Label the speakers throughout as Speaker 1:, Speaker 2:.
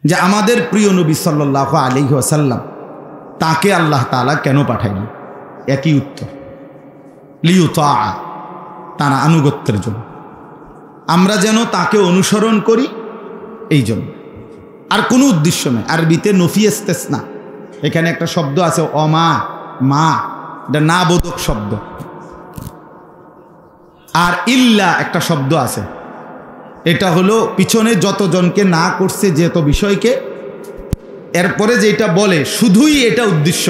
Speaker 1: যে আমাদের প্রিয় নবী সাল্লাল্লাহু আলাইহি ওয়াসাল্লাম তাকে আল্লাহ তাআলা কেন পাঠাইলেন? একই উত্তর, লিউতা, তার আনুগত্যের জন্য, আমরা যেন তাকে অনুসরণ করি এই জন্য, আর কোনো উদ্দেশ্য নেই। আরবিতে নফি ইস্তেসনা, এখানে একটা শব্দ আছে অমা, মা, এটা না বোধক শব্দ, আর ইল্লা একটা শব্দ আছে, এটা হলো পিছনে যতজনকে না করছে যেত বিষয়কে, এরপরে যেটা বলে শুধুই এটা উদ্দেশ্য,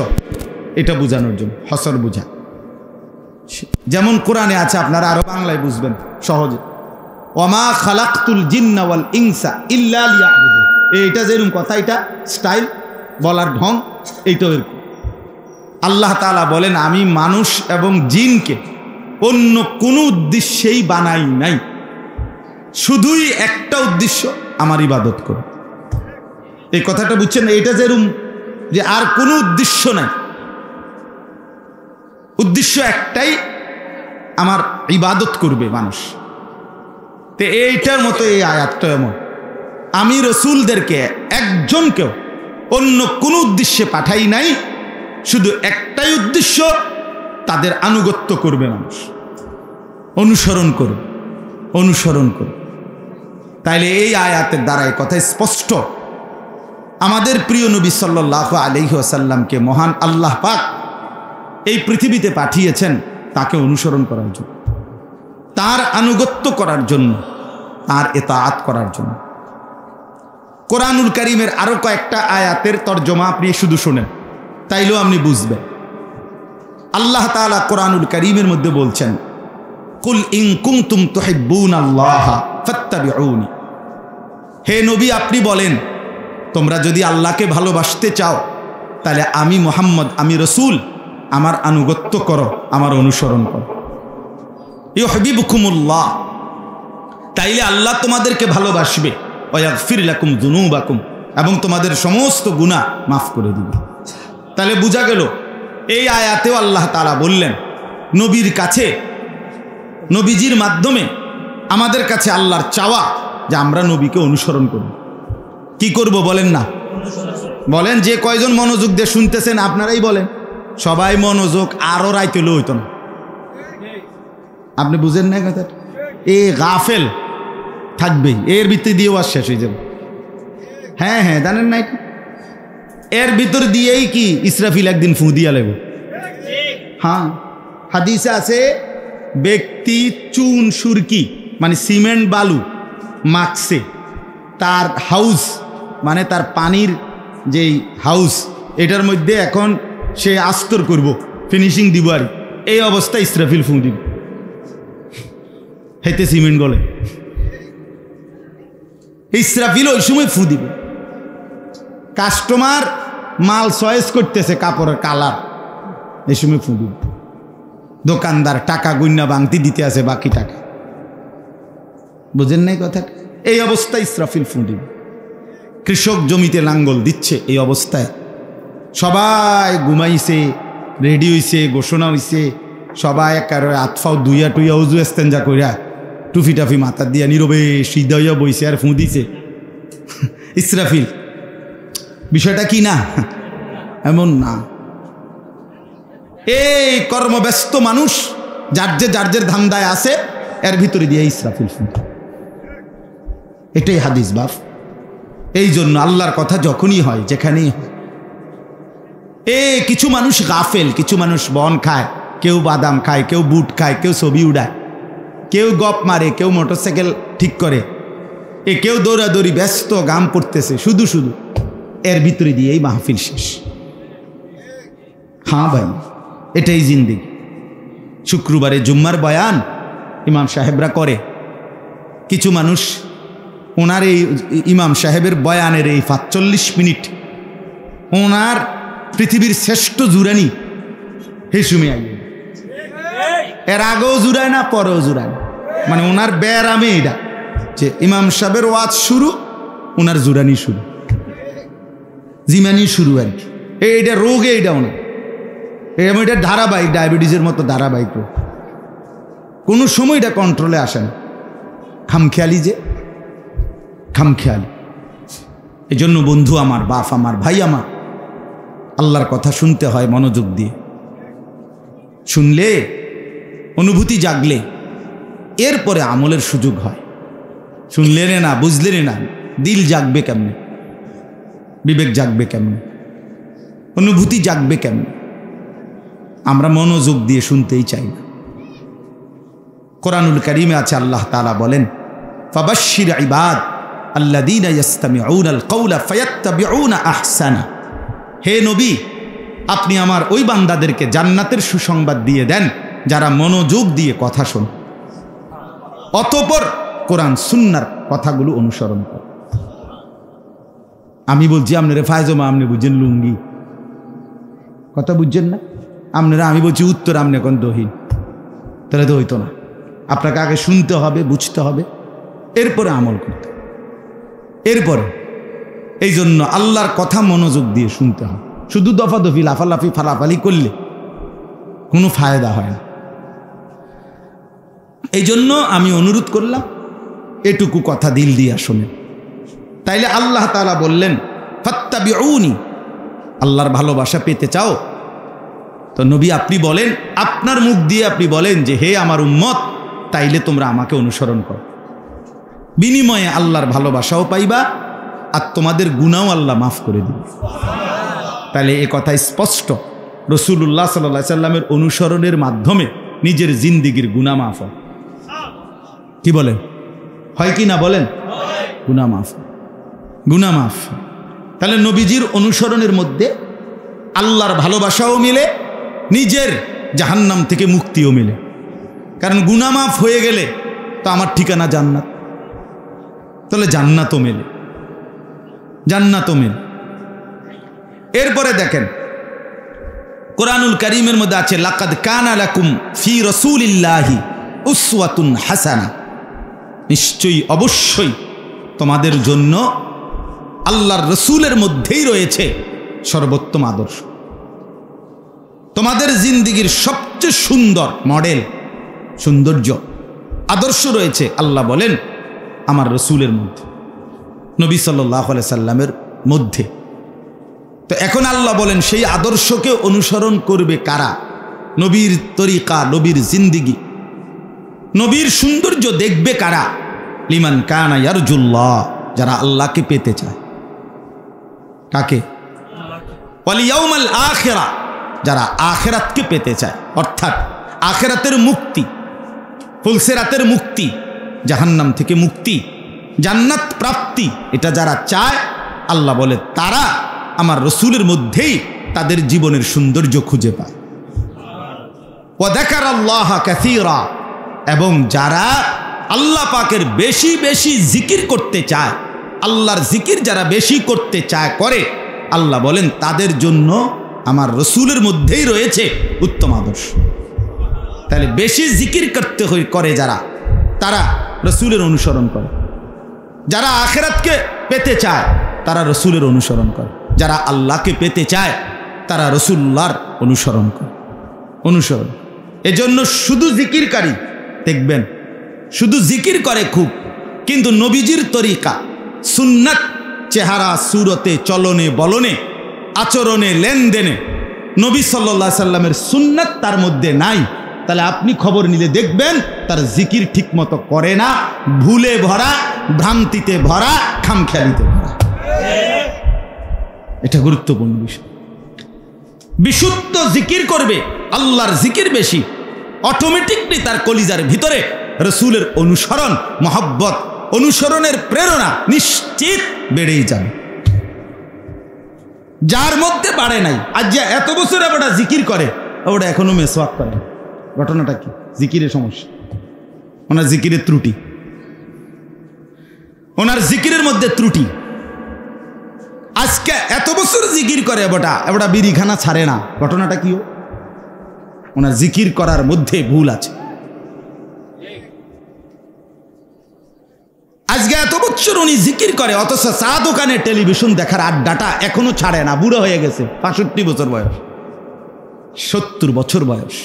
Speaker 1: এটা বোঝানোর জন্য, হসর বোঝা। যেমন কোরআনে আছে, আপনারা আরো বাংলায় বুঝবেন সহজে, ওমা খালাকতুল জিন্না ওয়াল ইনসা ইল্লা লিয়াবুদুন। এইটা যেরকম কথা, এটা স্টাইল বলার ঢং, এইটাও এরকম। আল্লাহ তাআলা বলেন আমি মানুষ এবং জিনকে অন্য কোনো উদ্দেশ্যেই বানাই নাই, শুধুই একটা উদ্দেশ্য, আমার ইবাদত করো। এই কথাটা বুঝছেন? এটা যেরকম যে আর কোনো উদ্দেশ্য নাই, উদ্দেশ্য একটাই, আমার ইবাদত করবে মানুষ। তো এইটার মতো এই আয়াতটা এমন, আমি রসুলদেরকে একজনকেও অন্য কোনো উদ্দেশ্যে পাঠাই নাই, শুধু একটাই উদ্দেশ্য, তাদের আনুগত্য করবে মানুষ, অনুসরণ করবে, অনুসরণ করবে। তাইলে এই আয়াতের দ্বারা এই কথা স্পষ্ট, আমাদের প্রিয় নবী সাল্লাল্লাহু আলাইহি ওয়াসাল্লামকে মহান আল্লাহ পাক এই পৃথিবীতে পাঠিয়েছেন তাকে অনুসরণ করার জন্য, তার আনুগত্য করার জন্য, তার ইতাআত করার জন্য। কোরআনুল কারীমের আরো কয়েকটা আয়াতের তরজমা আপনি শুধু শুনেন, তাইলেও আপনি বুঝবেন। আল্লাহ তাআলা কোরআনুল কারীমের মধ্যে বলছেন, কুল ইন কুনতুম তুহিব্বুনাল্লাহ ফাত্তাবিউনি। হে নবী, আপনি বলেন তোমরা যদি আল্লাহকে ভালোবাসতে চাও তাহলে আমি মুহাম্মদ, আমি রসুল, আমার আনুগত্য করো, আমার অনুসরণ করো। ইউহিব্বুকুমুল্লাহ, তাইলে আল্লাহ তোমাদেরকে ভালোবাসবে, ওয়া ইয়াগফির লাকুম যুনুবাকুম, এবং তোমাদের সমস্ত গুনাহ মাফ করে দিবে। তাহলে বোঝা গেল এই আয়াতেও আল্লাহ তাআলা বললেন নবীর কাছে, নবীজির মাধ্যমে আমাদের কাছে আল্লাহর চাওয়া যে আমরা নবীকে অনুসরণ করব। কি করব বলেন না? বলেন, যে কয়জন মনোযোগ দিয়ে শুনতেছেন আপনারাই বলেন, সবাই মনোযোগ আরো রাইতে হইতো না। আপনি বুঝেন না কথা? এ গাফেল থাকবেই, এর ভিতরে দিয়েও আর শেষ হয়ে যাবে। হ্যাঁ হ্যাঁ, জানেন না এটা? এর ভিতর দিয়েই কি ইসরাফিল একদিন ফু দিয়া লাগবে। হ্যাঁ, হাদিসে আছে, ব্যক্তি চুন সুরকি মানে সিমেন্ট বালু মাখছে, তার হাউস মানে তার পানির যেই হাউস, এটার মধ্যে এখন সে আস্তর করব, ফিনিশিং দিব, আর এই অবস্থায় ইসরাফিল ফু দিব, হেতে সিমেন্ট গলে। ইসরাফিল ওই সময় ফু দিবে। কাস্টমার মাল চয়েস করতেছে কাপড়ের কালার, এই সময় ফু দিবে। দোকানদার টাকা গুন্না বাংতি দিতে আছে বাকি টাকা, বুঝেন নাই কথা? এই অবস্থায় ইসরাফিল ফু দিবে। কৃষক জমিতে লাঙ্গল দিচ্ছে, এই অবস্থায় সবাই ঘুমাইছে, রেডি হইছে, ঘোষণা হইছে, সবাই একার আতফাও দুইয়া টুইয়া উজু এস্তেঞ্জা কইরা টুফি টাফি মাথা দিয়া নীরবে সিদ্ধা হইয়া বইছে আর ফু দিছে ইসরাফিল। বিষয়টা কি না এমন না? এই কর্মব্যস্ত মানুষ যার যে ধান্দায় আছে, এর ভিতরে দিয়ে ইসরাফিল ফু। এটাই হাদিস বাপ। এই জন্য আল্লাহর কথা যখনই হয়, যেখানেই হয়, কিছু মানুষ গাফেল, কিছু মানুষ বন খায়, কেউ বাদাম খায়, কেউ বুট খায়, কেউ ছবি উড়ায়, কেউ গপ মারে, কেউ মোটরসাইকেল ঠিক করে, কেউ দৌড়াদৌড়ি ব্যস্ত, গাম পড়তেছে শুধু শুধু, এর ভিতরে দিয়েই মাহফিল শেষ। হ্যাঁ ভাই, এটাই জিন্দেগি। শুক্রবারে জুম্মার বয়ান ইমাম সাহেবরা করে, কিছু মানুষ ওনার এই ইমাম সাহেবের বয়ানের এই ৪৫ মিনিট ওনার পৃথিবীর শ্রেষ্ঠ জুরানি হেসুমে আইয়ে, এর আগেও জুড়ায় না, পরেও জুড়ায় না। মানে ওনার ব্যারামে এটা যে ইমাম সাহেবের ওয়াজ শুরু, ওনার জুরানি শুরু, জিমানি শুরু আর কি। এইটা রোগে, এইটা ওনার এটা ধারাবাহিক, ডায়াবেটিসের মতো ধারাবাহিক রোগ, কোনো সময় এটা কন্ট্রোলে আসে না। খামখেয়ালি যে খামখেয়ালি, এজন্য বন্ধু আমার, বাপ আমার, ভাই আমার, আল্লাহর কথা শুনতে হয় মনোযোগ দিয়ে। শুনলে, অনুভূতি জাগলে এরপরে আমলের সুযোগ হয়। শুনলেন না, বুঝলেন না, দিল জাগবে কেমনে, বিবেক জাগবে কেমনে, অনুভূতি জাগবে কেমনে? আমরা মনোযোগ দিয়ে শুনতেই চাই না। কোরআনুল কারীমে আছে আল্লাহ তাআলা বলেন, ফাবাশশির ইবাদ আল্লাযীনা ইসতামিউনাল কাওলা ফায়াত্তাবিউনা আহসানা। হে নবী, আপনি আমার ওই বান্দাদেরকে জান্নাতের সুসংবাদ দিয়ে দেন যারা মনোযোগ দিয়ে কথা শোনে, অতঃপর কোরআন সুন্নাহর কথাগুলো অনুসরণ করে। আমি বলছি আপনারা ফায়জমা, আপনি বুঝছেন লুঙ্গি, কথা বুঝছেন না আপনারা। আমি বলছি উত্তর, আপনি এখন দহিন, তাহলে তো হইতো না। আপনাকে আগে শুনতে হবে, বুঝতে হবে, এরপরে আমল করতে, এরপরে। এই জন্য আল্লাহর কথা মনোযোগ দিয়ে শুনতে হবে। শুধু দফাদফি, লাফালাফি, ফালাফালি করলে কোনো ফায়দা হয় না। এই জন্য আমি অনুরোধ করলাম এটুকু কথা দিল দিয়া শুনে। তাইলে আল্লাহ তাআলা বললেন ফাত্তাবিউনি, আল্লাহর ভালোবাসা পেতে চাও তো নবী আপনি বলেন, আপনার মুখ দিয়ে আপনি বলেন যে হে আমার উম্মত, তাইলে তোমরা আমাকে অনুসরণ করো। বিনিময়ে আল্লাহর ভালোবাসাও পাইবা আর তোমাদের গুনাহও আল্লাহ মাফ করে দিবে। তাহলে এ কথা স্পষ্ট, রাসূলুল্লাহ সাল্লাল্লাহু আলাইহি সাল্লামের অনুসরণের মাধ্যমে নিজের জিন্দেগীর গুনাহ মাফ হয়। কি বলেন, হয় কি না বলেন? গুনাহ মাফ, গুনাহ মাফ। তাহলে নবীজির অনুসরণের মধ্যে আল্লাহর ভালোবাসাও মিলে, নিজের জাহান্নাম থেকে মুক্তিও মিলে। কারণ গুনাহ মাফ হয়ে গেলে তো আমার ঠিকানা জান্নাত, তাহলে জান্নাতও মেলে, জান্নাতও মেলে। এরপরে দেখেন কোরআনুল কারীমের মধ্যে আছে লাকাদ কানা লাকুম ফি রাসূলিল্লাহি উসওয়াতুন হাসানা। নিশ্চয়ই, অবশ্যই তোমাদের জন্য আল্লাহর রসুলের মধ্যেই রয়েছে সর্বোত্তম আদর্শ। তোমাদের জিন্দেগীর সবচেয়ে সুন্দর মডেল, সৌন্দর্য, আদর্শ রয়েছে আল্লাহ বলেন আমার রসুলের মধ্যে, নবী সাল্লাল্লাহু আলাইহি সাল্লামের মধ্যে। তো এখন আল্লাহ বলেন সেই আদর্শকে অনুসরণ করবে কারা? নবীর তরিকা, নবীর জিন্দেগি, নবীর সৌন্দর্য দেখবে কারা? লিমান কানা ইয়ারজুল্লাহ, যারা আল্লাহকে পেতে চায়। কাকে? ওয়াল ইয়াউমাল আখিরা, যারা আখিরাতকে পেতে চায়, অর্থাৎ আখিরাতের মুক্তি, ফুলসিরাতের মুক্তি, জাহান্নাম থেকে মুক্তি, জান্নাত প্রাপ্তি, এটা যারা চায় আল্লাহ বলে তারা আমার রসুলের মধ্যেই তাদের জীবনের সৌন্দর্য খুঁজে পায়। ওয়া যাকারাল্লাহা কাসীরা, এবং যারা আল্লাহ পাকের বেশি বেশি জিকির করতে চায়, আল্লাহর জিকির যারা বেশি করতে চায়, করে, আল্লাহ বলেন তাদের জন্য আমার রসুলের মধ্যেই রয়েছে উত্তম আদর্শ। তাহলে বেশি জিকির করতে করে যারা, তারা রসুলের অনুসরণ করে। যারা আখিরাতকে পেতে চায় তারা রসুলের অনুসরণ করে। যারা আল্লাহকে পেতে চায় তারা রসুল্লাহর অনুসরণ করে, অনুসরণ। এজন্য শুধু জিকিরকারী দেখবেন, শুধু জিকির করে খুব, কিন্তু নবীজির তরিকা, সুন্নাত, চেহারা, সুরতে, চলনে, বলনে, আচরণে, লেনদেনে নবী সাল্লাল্লাহু আলাইহি সাল্লামের সুন্নাত তার মধ্যে নাই। তাহলে আপনি খবর নিলে দেখবেন তার জিকির ঠিক মতো করে না, ভুলে ভরা, ভ্রান্তিতে ভরা, খামখেয়ালিতে ভরা। এটা গুরুত্বপূর্ণ বিষয়। বিশুদ্ধ জিকির করবে, আল্লাহর জিকির বেশি, অটোমেটিকলি তার কলিজার ভিতরে রসুলের অনুসরণ, মহব্বত, অনুসরণের প্রেরণা নিশ্চিত বেড়েই যাবে। যার মধ্যে বাড়ে নাই, আজ যে এত বছর ওটা জিকির করে, ওটা এখনো মেসওয়াক করে, ঘটনাটা কি? জিকিরের সমস্যা, ওনার জিকিরের ত্রুটি, ওনার জিকিরের মধ্যে ত্রুটি। আজকে এত বছর জিকির করে, ওটা বিড়িখানা ছাড়ে না, ঘটনাটা কি? ওনার জিকির করার মধ্যে ভুল আছে। আজকে এত বছর উনি জিকির করে, অথচ চা দোকানে টেলিভিশন দেখার আড্ডাটা এখনো ছাড়ে না। বুড়ো হয়ে গেছে, 65 বছর বয়স, 70 বছর বয়স,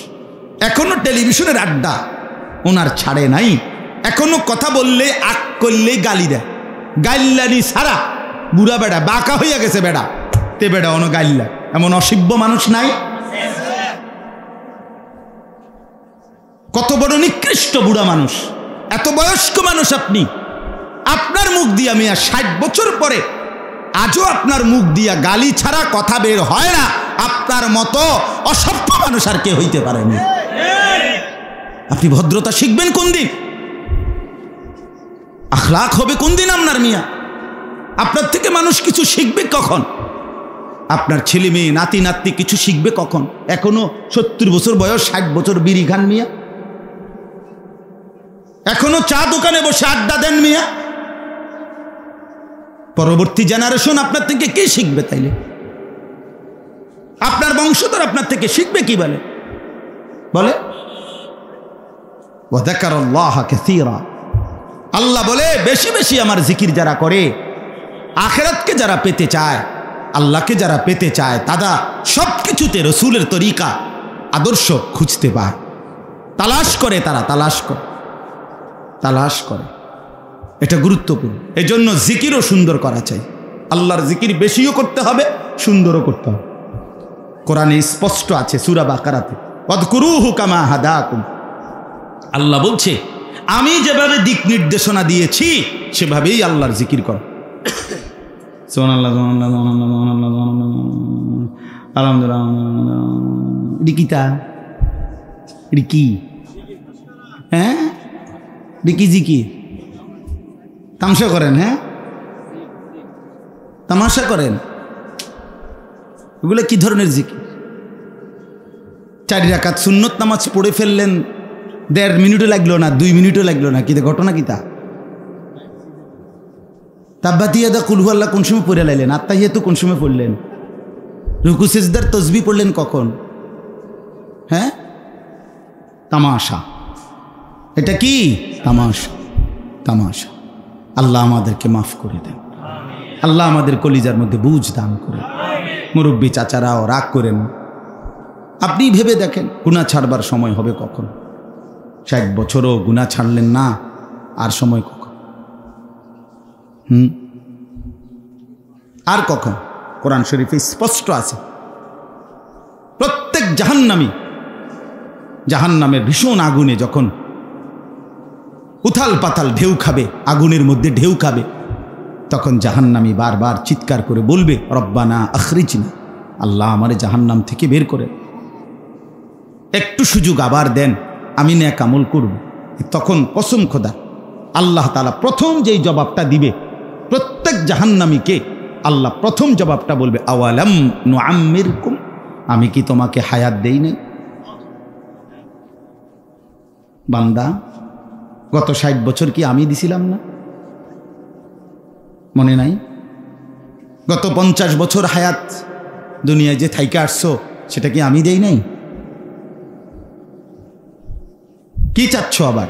Speaker 1: এখনো টেলিভিশনের আড্ডা ওনার ছাড়ে নাই। এখনো কথা বললে, আক করলে গালি দেয়, গাইল্লানি ছাড়া বুড়া বেড়া, বাঁকা হইয়া গেছে বেড়া, তে বেড়া অন গাইল্লা, এমন অসভ্য মানুষ নাই? কত বড় নিকৃষ্ট বুড়া মানুষ, এত বয়স্ক মানুষ আপনি, আপনার মুখ দিয়া মিয়া 60 বছর পরে আজও আপনার মুখ দিয়া গালি ছাড়া কথা বের হয় না। আপনার মতো অসভ্য মানুষ আর কে হইতে পারেনি। আপনি ভদ্রতা শিখবেন কোন দিন? আখলাক হবে কোন দিন আপনার মিয়া? আপনার থেকে মানুষ কিছু শিখবে কখন? আপনার ছেলে মেয়ে নাতি নাতনি কিছু শিখবে কখন? এখনো 70 বছর বয়স, 60 বছর বিড়ি খান মিয়া, এখনো চা দোকানে বসে আড্ডা দেন মিয়া। পরবর্তী জেনারেশন আপনার থেকে কি শিখবে? তাইলে আপনার বংশধর আপনার থেকে শিখবে কি? বলে বলে আল্লাহ বলে বেশি বেশি আমার জিকির যারা করে, আখিরাতকে যারা পেতে চায়, আল্লাহকে যারা পেতে চায়, তারা সবকিছুতে রসুলের তরিকা আদর্শ খুঁজতে পায়, তালাশ করে, তারা তালাশ করে। এটা গুরুত্বপূর্ণ। এজন্য জিকিরও সুন্দর করা চাই। আল্লাহর জিকির বেশিও করতে হবে, সুন্দরও করতে হবে। কোরআনে স্পষ্ট আছে সূরা বাকারাতে, ওয়াযকুরুহু কামা হাদাকুম। আল্লাহ বলছে আমি যেভাবে দিক নির্দেশনা দিয়েছি সেভাবেই আল্লাহর জিকির করো। সুবহানাল্লাহ, সুবহানাল্লাহ, সুবহানাল্লাহ, সুবহানাল্লাহ, আলহামদুলিল্লাহ। রিকিতা রিকি, হ্যাঁ রিকি জিকির। তামাশা করেন? হ্যাঁ তামাশা করেন? এগুলো কি ধরনের জিকির? 4 রাকাত সুন্নত নামাজ পড়ে ফেললেন, 1.5 মিনিটও লাগলো না, 2 মিনিটও লাগলো না, কিতা ঘটনা কিতা? তাব্বাতিয়াদা কুল হুয়াল্লাহ কোন সময় পড়ে লাইলেন? আত্তাহিয়াতু কোন সময় পড়লেন? রুকু সিজদার তাসবিহ পড়লেন কখন? হ্যাঁ তামাশা। এটা কি তামাশা? তামাশা। আল্লাহ আমাদেরকে মাফ করে দেন, আল্লাহ আমাদের কলিজার মধ্যে বুঝ দান করে। মুরব্বী চাচারাও রাগ করেন। আপনি ভেবে দেখেন গুনাহ ছাড়বার সময় হবে কখন? 60 বছরও গুনাহ ছাড়লেন না, আর সময় কখন? আর কখন? কোরআন শরীফে স্পষ্ট আছে প্রত্যেক জাহান্নামী জাহান্নামের ভীষণ আগুনে যখন উথাল পাতাল ঢেউ খাবে, আগুনের মধ্যে ঢেউ খাবে, তখন জাহান্নামী বারবার চিৎকার করে বলবে রব্বানা আখরিজনা, আল্লাহ আমারে জাহান্নাম থেকে বের করে, একটু সুযোগ আবার দেন, আমি নেক আমল করব। তখন কসম খোদা আল্লাহ তাআলা প্রথম যেই জবাবটা দিবে প্রত্যেক জাহান্নামীকে, আল্লাহ প্রথম জবাবটা বলবে আওয়ালাম নুআম্মিরকুম, আমি কি তোমাকে হায়াত দেই নাই? বান্দা গত 60 বছর কি আমি দিছিলাম না? মনে নাই? গত 50 বছর হায়াত দুনিয়ায় যে থাইকা আসছো সেটা কি আমি দেই নাই? কি চাচ্ছ আবার?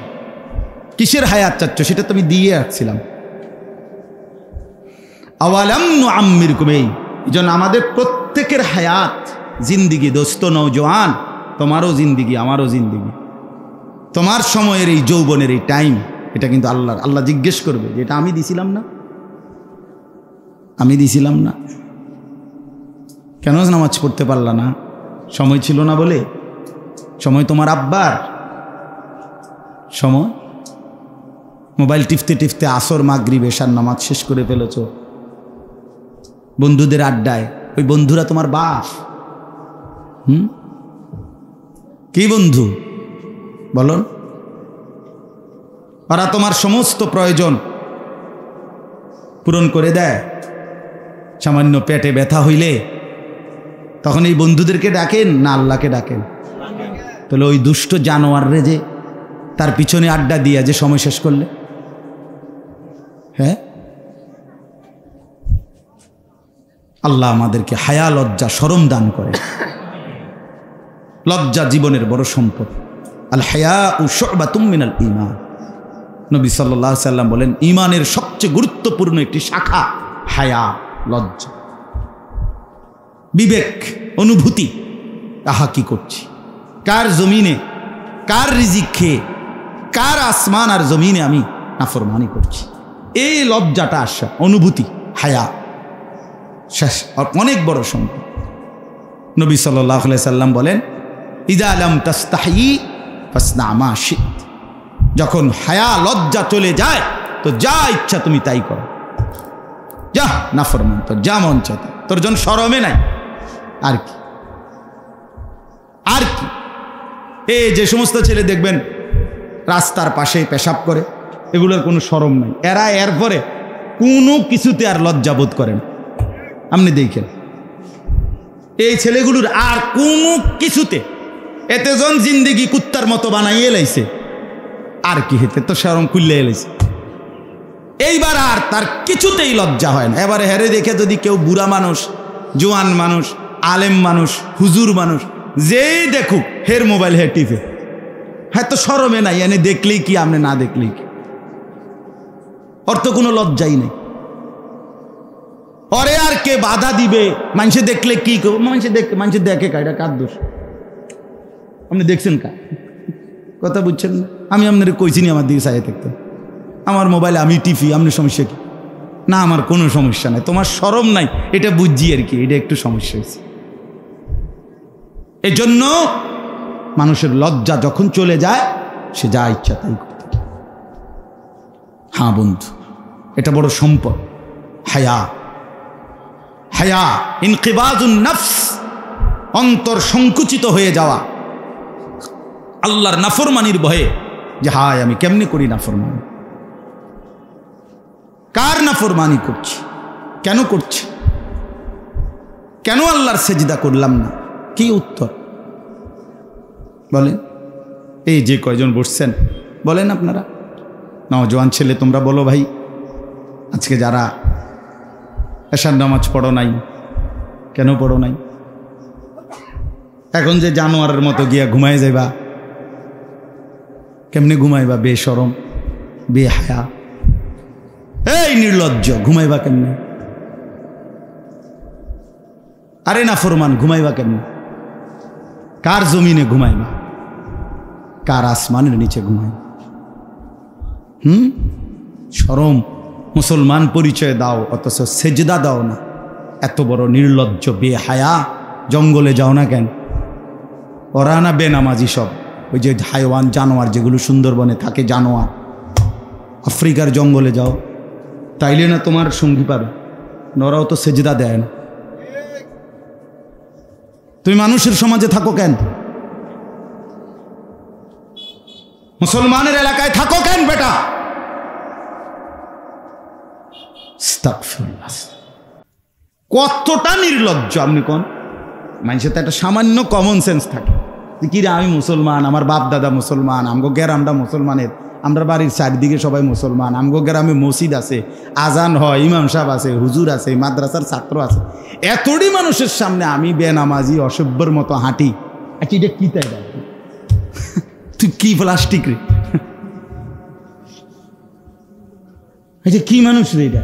Speaker 1: কিসের হায়াত চাচ্ছ? সেটা তো আমি দিয়ে আসছিলাম। আওয়ালাম নুআম্মিরকুম, এই জন্য আমাদের প্রত্যেকের হায়াত জিন্দিগি, দোস্ত নওজোয়ান, তোমারও জিন্দিগি আমারও জিন্দিগি, তোমার সময়ের এই যৌবনের এই টাইম, এটা কিন্তু আল্লাহ জিজ্ঞেস করবে যে এটা আমি দিছিলাম না? আমি দিছিলাম না? কেন নামাজ পড়তে পারলা না? সময় ছিল না বলে? সময় তোমার আব্বার সময়? মোবাইল টিপতে টিপতে আসর মাগরিব এশার নামাজ শেষ করে ফেলেছ। বন্ধুদের আড্ডায়, ওই বন্ধুরা তোমার বাপ? কি বন্ধু বলুন? ওরা তোমার সমস্ত প্রয়োজন পূরণ করে দেয়। সামান্য পেটে ব্যথা হইলে তখন এই বন্ধুদেরকে ডাকেন না আল্লাহকে ডাকেন? তাহলে ওই দুষ্ট জানোয়াররে যে তার পিছনে আড্ডা দিয়া যে সময় শেষ করলে, হ্যাঁ? আল্লাহ আমাদেরকে হায়া লজ্জা শরম দান করে। লজ্জা জীবনের বড় সম্পদ। আল হায়াউ শু'বাতুম মিনাল ঈমান। নবী সাল্লাল্লাহু আলাইহি সাল্লাম বলেন ঈমানের সবচেয়ে গুরুত্বপূর্ণ একটি শাখা হায়া, লজ্জা, বিবেক, অনুভূতি। আহা কি করছি, কার জমিনে, কার রিজিক খেয়ে, কার আসমান আর জমিনে আমি নাফরমানি করছি, এই লজ্জাটা আসা, অনুভূতি, হায়া। শেষ, অনেক বড় সম্পদ। নবী সাল্লাল্লাহু আলাইহি সাল্লাম বলেন, ইযা লাম তাস্তাহি ফাসনা মা শিত, যখন হায়া লজ্জা চলে যায় তো যা ইচ্ছা তুমি তাই করো, যা নাফরমান, তোর যা মন চায়, তোর জন্য শরমে নাই। আর কি আর কি? এই যে সমস্ত ছেলে দেখবেন রাস্তার পাশে পেশাব করে, এগুলোর কোনো শরম নাই, এরা এরপরে কোনো কিছুতে আর লজ্জাবোধ করেন। আপনি দেখেন এই ছেলেগুলোর আর কোনো কিছুতে, এতে জন জিন্দেগি কুত্তার মতো বানাইয়ে লাইছে, আর কি হেতে তো শরম খুললে এলাইছে। এইবার আর তার কিছুতেই লজ্জা হয় না। এবারে হেরে দেখে যদি কেউ বুড়া মানুষ, জোয়ান মানুষ, আলেম মানুষ, হুজুর মানুষ, যেই দেখুক হের মোবাইল হে টিপে, হ্যাঁ তো শরমে নাই, এনে দেখলেই কি আপনি না দেখলেই কি, ওর তো কোনো লজ্জাই নেই। ওরে আর কে বাধা দিবে? মানুষে দেখলে কি করবো? মানুষে দেখে কা, এটা কার দোষ? আপনি দেখছেন কা? কথা বুঝছেন না? আমি আপনার কইছি নি আমার দিকে চাই থাকতে, আমার মোবাইলে আমি টিপি, আপনার সমস্যা কি? না, আমার কোনো সমস্যা নাই, তোমার শরম নাই এটা বুঝছি আর কি, এটা একটু সমস্যা হয়েছে। এজন্য মানুষের লজ্জা যখন চলে যায় সে যা ইচ্ছা তাই করতে। হ্যাঁ বন্ধু, এটা বড় সম্পদ। হায়া, হায়া ইনকিবাজুন নফস, অন্তর সংকুচিত হয়ে যাওয়া আল্লাহর নাফরমানির ভয়ে, যে হায় আমি কেমনে করি নাফরমানি, কার নাফরমানি করছি, কেন করছি, কেন আল্লাহর সেজদা করলাম না? কি উত্তর বলেন? এই যে কয়জন বসছেন বলেন আপনারা, নওজোয়ান ছেলে তোমরা বলো ভাই, আজকে যারা এশার নামাজ পড়ো নাই, কেন পড়ো নাই? এখন যে জানোয়ারের মতো গিয়া ঘুমাই যাইবা, কেমনে ঘুমাইবা? বেশরম, বেহায়া, এই নির্লজ্জ, ঘুমাইবা কেমনে? আরে নাফরমান, ঘুমাইবা কেমনে? কার জমিনে ঘুমাইবা? কার আসমানের নিচে ঘুমাইবা? শরম, মুসলমান পরিচয় দাও অথচ সেজদা দাও না, এত বড় নির্লজ্জ বেহায়া। জঙ্গলে যাও না কেন? ওরা না বেনামাজি সব, ওই যে হাইওয়ান জানোয়ার যেগুলো সুন্দরবনে থাকে, জানোয়ার, আফ্রিকার জঙ্গলে যাও, তাইলে না তোমার সঙ্গী পাবে। ওরাও তো সেজদা দেয় না। তুমি মানুষের সমাজে থাকো কেন? মুসলমানের এলাকায় থাকো কেন বেটা? কতটা নির্লজ্জ আপনি কোন? মানুষের তো একটা সামান্য কমন সেন্স থাকে, কি রে আমি মুসলমান, আমার বাপ দাদা মুসলমান, আমগো গ্রামটা মুসলমানের, আমরা বাড়ির চারিদিকে সবাই মুসলমান, আমগো গ্রামে মসজিদ আছে, আজান হয়, ইমাম সাহেব আছে, হুজুর আছে, মাদ্রাসার ছাত্র আছে, এতটি মানুষের সামনে আমি বেনামাজি অসভ্যর মতো হাঁটি। আচ্ছা এটা কি তাই? তুই কি প্লাস্টিক রে? এটা কি মানুষ রে? এটা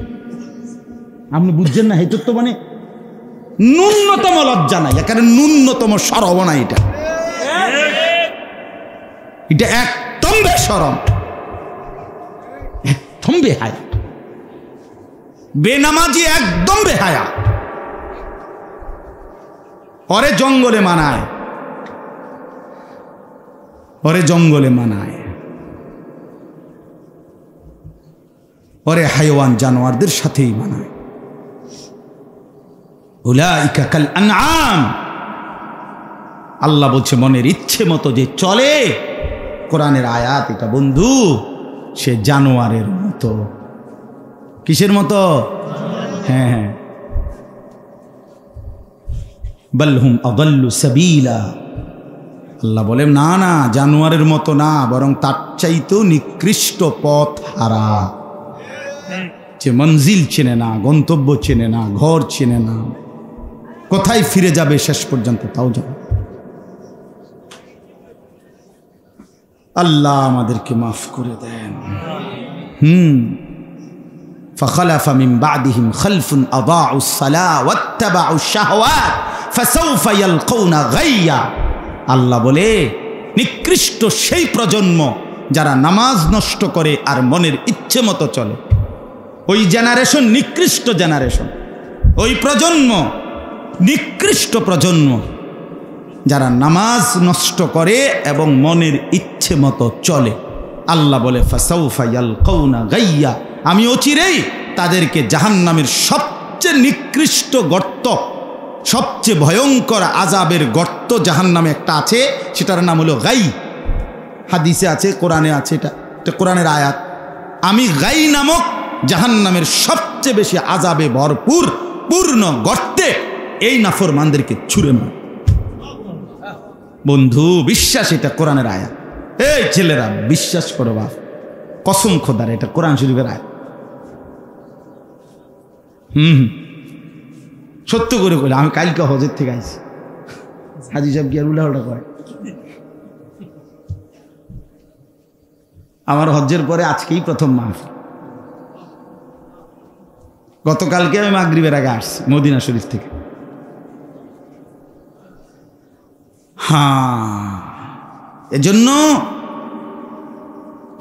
Speaker 1: আপনি বুঝছেন না? এটা তো মানে ন্যূনতম লজ্জা নাই, এখানে ন্যূনতম শরম নাই, এটা এটা একদম বেশরম, একদম বেহায়া, বেনামাজি একদম বেহায়া। ওরে জঙ্গলে মানায়, ওরে জঙ্গলে মানায়, ওরে হাইওয়ান জানোয়ারদের সাথেই মানায়। উলাইকা কাল আনআম, আল্লাহ বলছে মনের ইচ্ছে মতো যে চলে, কোরআনের আয়াত এটা বন্ধু, সে জানোয়ারের মতো। কিসের মতো? হ্যাঁ হ্যাঁ, বাল হুম আযাল্লু সাবিলা, আল্লাহ বলেন না না, জানোয়ারের মতো না, বরং তার চাইতেও নিকৃষ্ট পথ হারা, যে মঞ্জিল চেনে না, গন্তব্য চেনে না, ঘর চেনে না, কোথায় ফিরে যাবে শেষ পর্যন্ত তাও জানে। আল্লাহ আমাদেরকে মাফ করে দেন। فخلف من بعدهم خلف أضاعوا الصلاة واتبعوا الشهوات فسوف يلقون غيا। আল্লাহ বলে নিকৃষ্ট সেই প্রজন্ম যারা নামাজ নষ্ট করে আর মনের ইচ্ছে মতো চলে, ওই জেনারেশন নিকৃষ্ট জেনারেশন। ওই প্রজন্ম নিকৃষ্ট প্রজন্ম যারা নামাজ নষ্ট করে এবং মনের ইচ্ছে মতো চলে। আল্লাহ বলে ফাসাউফা ইয়ালকাউনা গাইয়া, আমি অচিরেই তাদেরকে জাহান্নামের সবচেয়ে নিকৃষ্ট গর্ত, সবচেয়ে ভয়ঙ্কর আযাবের গর্ত জাহান্নামে একটা আছে, সেটার নাম হলো গাই। হাদিসে আছে, কোরআনে আছে, এটা কোরআনের আয়াত। আমি গাই নামক জাহান্নামের সবচেয়ে বেশি আযাবে ভরপুর পূর্ণ গর্তে এই নাফরমানদেরকে ছুঁড়ে মার। বন্ধু বিশ্বাস, এটা কোরআনের আয়াত। এই ছেলেরা বিশ্বাস করো বাপ, কসম খোদার, এটা কোরআন শরীফের আয়াত। সত্য করে কইলে, আমি কালকে হজের থেকে আইছি। হাজি সাহেব কি আর উল্লাহটা করে? আমার হজ্জের পরে আজকেই প্রথম মাহফিল। গতকালকে আমি মাগরিবের আগে আসছি মদিনা শরীফ থেকে। হ্যাঁ, এজন্য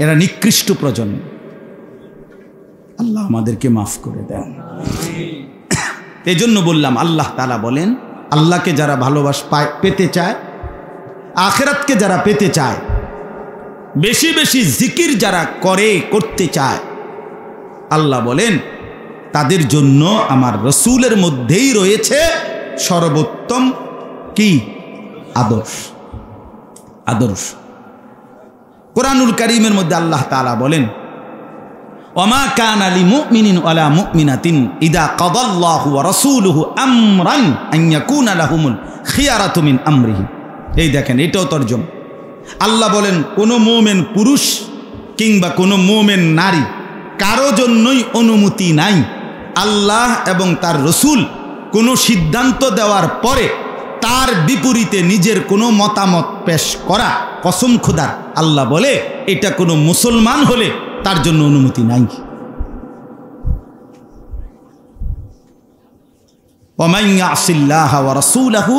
Speaker 1: এরা নিকৃষ্ট প্রজন্ম। আল্লাহ আমাদেরকে মাফ করে দেন। এজন্য বললাম, আল্লাহ তাআলা বলেন, আল্লাহকে যারা পেতে চায়, আখিরাতকে যারা পেতে চায়, বেশি বেশি জিকির যারা করতে চায়, আল্লাহ বলেন তাদের জন্য আমার রসুলের মধ্যেই রয়েছে সর্বোত্তম কি আদর্শ। কোরআনুল কারীমের মধ্যে আল্লাহ তাআলা বলেন, ওয়ামা কানা লিমুমিনিন ওয়ালা মুমিনাতিন ইযা কাদাল্লাহু ওয়া রাসূলুহু আমরান আন ইয়াকুনা লাহুমুল খিয়ারাতু মিন আমরিহি। এই দেখেন, এটাও তরজমা। আল্লাহ বলেন, কোনো মুমিন পুরুষ কিংবা কোনো মুমিন নারী কারো জন্যই অনুমতি নাই আল্লাহ এবং তার রসুল কোনো সিদ্ধান্ত দেওয়ার পরে তার বিপরীতে নিজের কোনো মতামত পেশ করা। কসম খোদার, আল্লাহ বলে এটা কোনো মুসলমান হলে তার জন্য অনুমতি নাই। ওয়ামান ইয়াসিল্লাহা ওয়া রাসূলাহু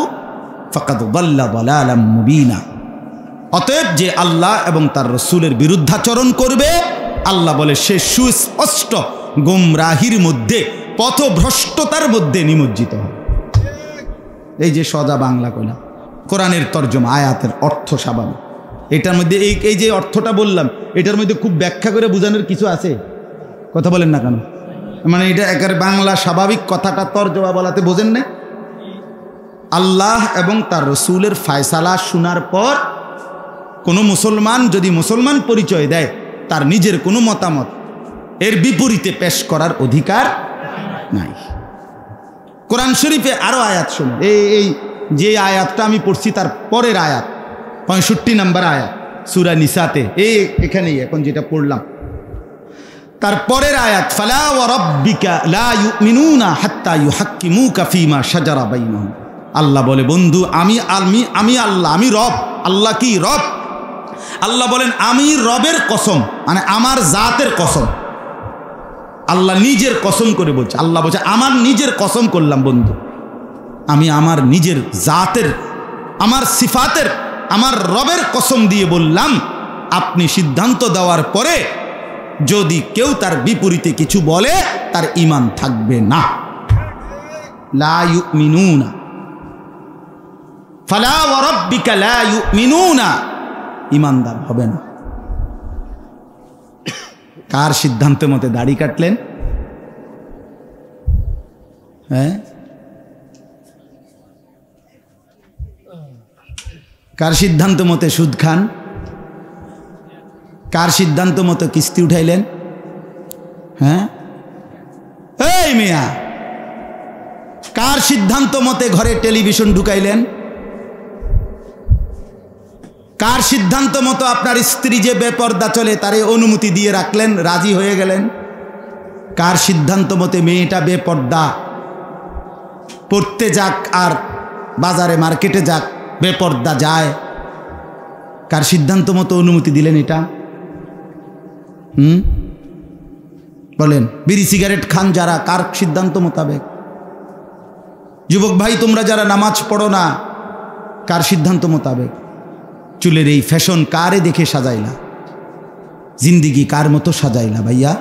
Speaker 1: ফাকাদ দাল্লা দালালাম মুবিনা। অতএব যে আল্লাহ এবং তার রসুলের বিরুদ্ধাচরণ করবে, আল্লাহ বলে সে সুস্পষ্ট গোমরাহির মধ্যে, পথভ্রষ্টতার মধ্যে নিমজ্জিত হবে। এই যে সদা বাংলা কইলাম, কোরআনের তরজমা, আয়াতের অর্থ স্বাভাবিক। এটার মধ্যে এই যে অর্থটা বললাম, এটার মধ্যে খুব ব্যাখ্যা করে বোঝানোর কিছু আছে? কথা বলেন না কেন? মানে এটা একেবারে বাংলা স্বাভাবিক কথাটা তরজমা বলাতে বোঝেন না? আল্লাহ এবং তার রসুলের ফায়সালা শোনার পর কোনো মুসলমান যদি মুসলমান পরিচয় দেয়, তার নিজের কোনো মতামত এর বিপরীতে পেশ করার অধিকার নাই। কোরআন শরীফে আরো আয়াত শুনুন। এই যে আয়াতটা আমি পড়ছি তার পরের আয়াত, 65 নম্বর আয়াত সূরা নিসাতে, এখানেই এখন যেটা পড়লাম তার পরের আয়াত, ফালা ওয়া রাব্বিকা লা ইউমিনুনা হাত্তা ইউহাক্কিমুকা ফীমা শাজারা বাইনাহুম। আল্লাহ বলে, বন্ধু আমি আল্লাহ, আমি রব। আল্লাহ কি রব? আল্লাহ বলেন, আমি রবের কসম, মানে আমার জাতের কসম। আল্লাহ নিজের কসম করে বলছে। আল্লাহ বলছে, আমার নিজের কসম করলাম বন্ধু, আমি আমার নিজের জাতের, আমার সিফাতের, আমার রবের কসম দিয়ে বললাম, আপনি সিদ্ধান্ত দেওয়ার পরে যদি কেউ তার বিপরীতে কিছু বলে, তার ঈমান থাকবে না। লা ইউমিনুনা, ফালা ওয়া রাব্বিকা লা ইউমিনুনা, ঈমানদার হবে না। কার সিদ্ধান্ত মতে দাড়ি কাটলেন? হ্যাঁ, কার সিদ্ধান্ত মতে সুদ খান? কার সিদ্ধান্ত মতো কিস্তি উঠাইলেন? হ্যাঁ, এই মিয়া, কার সিদ্ধান্ত মতে ঘরে টেলিভিশন ঢুকাইলেন? কার সিদ্ধান্ত মতো আপনার স্ত্রী যে বেপর্দা চলে তারে অনুমতি দিয়ে রাখলেন, রাজি হয়ে গেলেন? কার সিদ্ধান্ত মতে মেয়েটা বেপর্দা পড়তে যাক আর বাজারে মার্কেটে যাক, বেপর্দা যায়? কার সিদ্ধান্ত মতো অনুমতি দিলেন এটা? বলেন। বিড়ি সিগারেট খান যারা, কার সিদ্ধান্ত মোতাবেক? যুবক ভাই তোমরা যারা নামাজ পড়ো না, কার সিদ্ধান্ত মোতাবেক? চুলের এই ফ্যাশন কারে দেখে সাজাইলা? জিন্দিগি কার মতো সাজাইলা ভাইয়া?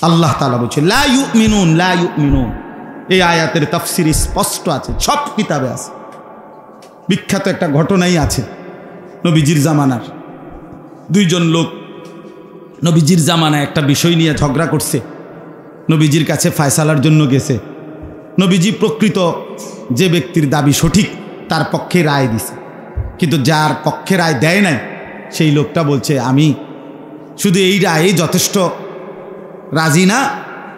Speaker 1: আল্লাহ তাআলা বলছে লা ইউমিনুন লা ইউমিনুন। এই আয়াতের তাফসীর স্পষ্ট আছে, সব কিতাবে আছে। বিখ্যাত একটা ঘটনাই আছে নবীজির জামানার। দুইজন লোক নবীজির জামানায় একটা বিষয় নিয়ে ঝগড়া করছে, নবীজির কাছে ফয়সালার জন্য গেছে। নবীজি প্রকৃত যে ব্যক্তির দাবি সঠিক তার পক্ষে রায় দিছে, কিন্তু যার পক্ষে রায় দেয় নাই সেই লোকটা বলছে আমি শুধু এই রায়ে যথেষ্ট রাজি না,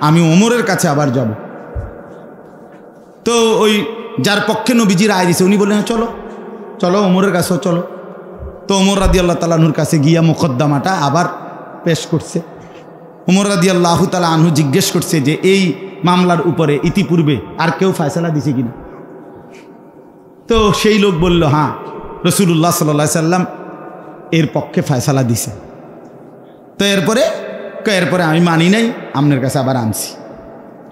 Speaker 1: আমি ওমরের কাছে আবার যাব। তো ওই যার পক্ষে নবীজি রায় দিছে উনি বললেন চলো চলো ওমরের কাছেও চলো। তো ওমর রাদিয়াল্লাহু তাআলা আনহুর কাছে গিয়া মোকদ্দমাটা আবার পেশ করছে। ওমর রাদিয়াল্লাহু তাআলা আনহু জিজ্ঞেস করছে যে এই মামলার উপরে ইতিপূর্বে আর কেউ ফয়সালা দিছে কিনা। তো সেই লোক বলল হ্যাঁ, রাসূলুল্লাহ সাল্লাল্লাহু আলাইহি সাল্লাম এর পক্ষে ফয়সালা দিছে। তো এরপরে আমি মানি নাই, আপনার কাছে আবার আনছি।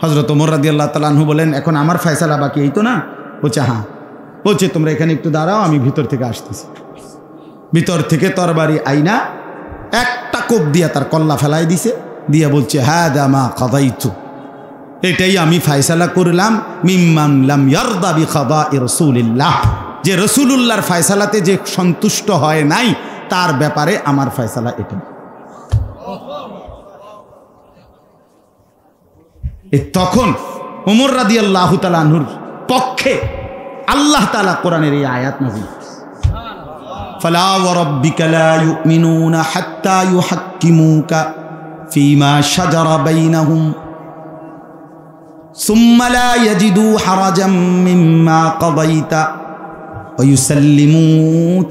Speaker 1: হযরত ওমর রাদিয়াল্লাহু তাআলা আনহু বলেন এখন আমার ফয়সালা বাকি, এই তো না? বলছে হ্যাঁ। বলছে তোমরা এখানে একটু দাঁড়াও, আমি ভিতর থেকে আসতেছি। ভিতর থেকে তরবারি আইনা একটা কোপ দিয়া তার কল্লা ফেলাই দিছে, দিয়া বলছে হাদা মা কাদাইতু, এটাই আমি ফয়সালা করলাম মিম্মান লাম ইয়ারদা বিকাদাই রাসূলিল্লাহ, যে রাসূলুল্লাহর ফয়সালাতে যে সন্তুষ্ট হয় নাই তার ব্যাপারে আমার ফয়সালা এটা। তখন ওমর রাদিয়াল্লাহু তাআলা আনহুর পক্ষে আল্লাহ তাআলা কোরআনের এই আয়াত নাযিল করেছেন, ফালা ওয়া রাব্বিকা লা ইউমিনুনা হাত্তা ইউহাক্কিমুকা ফীমা শাজারা বাইনাহুম সুম্মা লা ইয়াজিদু হারাজাম মিম্মা কাদাইতা ওয়া ইউসাল্লিমু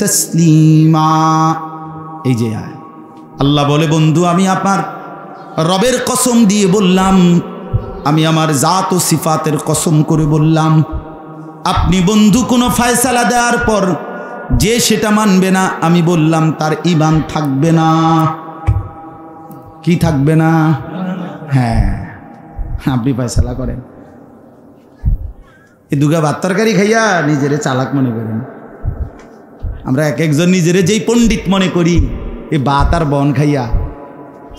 Speaker 1: তাসলিমা। এই যে আয়াত আল্লাহ বলে বন্ধু আমি আপনার রবের কসম দিয়ে বললাম, আমি আমার জাত ও সিফাতের কসম করে বললাম, আপনি বন্ধু কোনো ফয়সালা দেওয়ার পর যে সেটা মানবে না, আমি বললাম তার ঈমান থাকবে না। কি থাকবে না? হ্যাঁ, আপনি ফয়সালা করেন, এই দুগা ভাত তরকারি খাইয়া নিজেরে চালাক মনে করেন। আমরা এক একজন নিজেরে যেই পণ্ডিত মনে করি, এই ভাত আর বন খাইয়া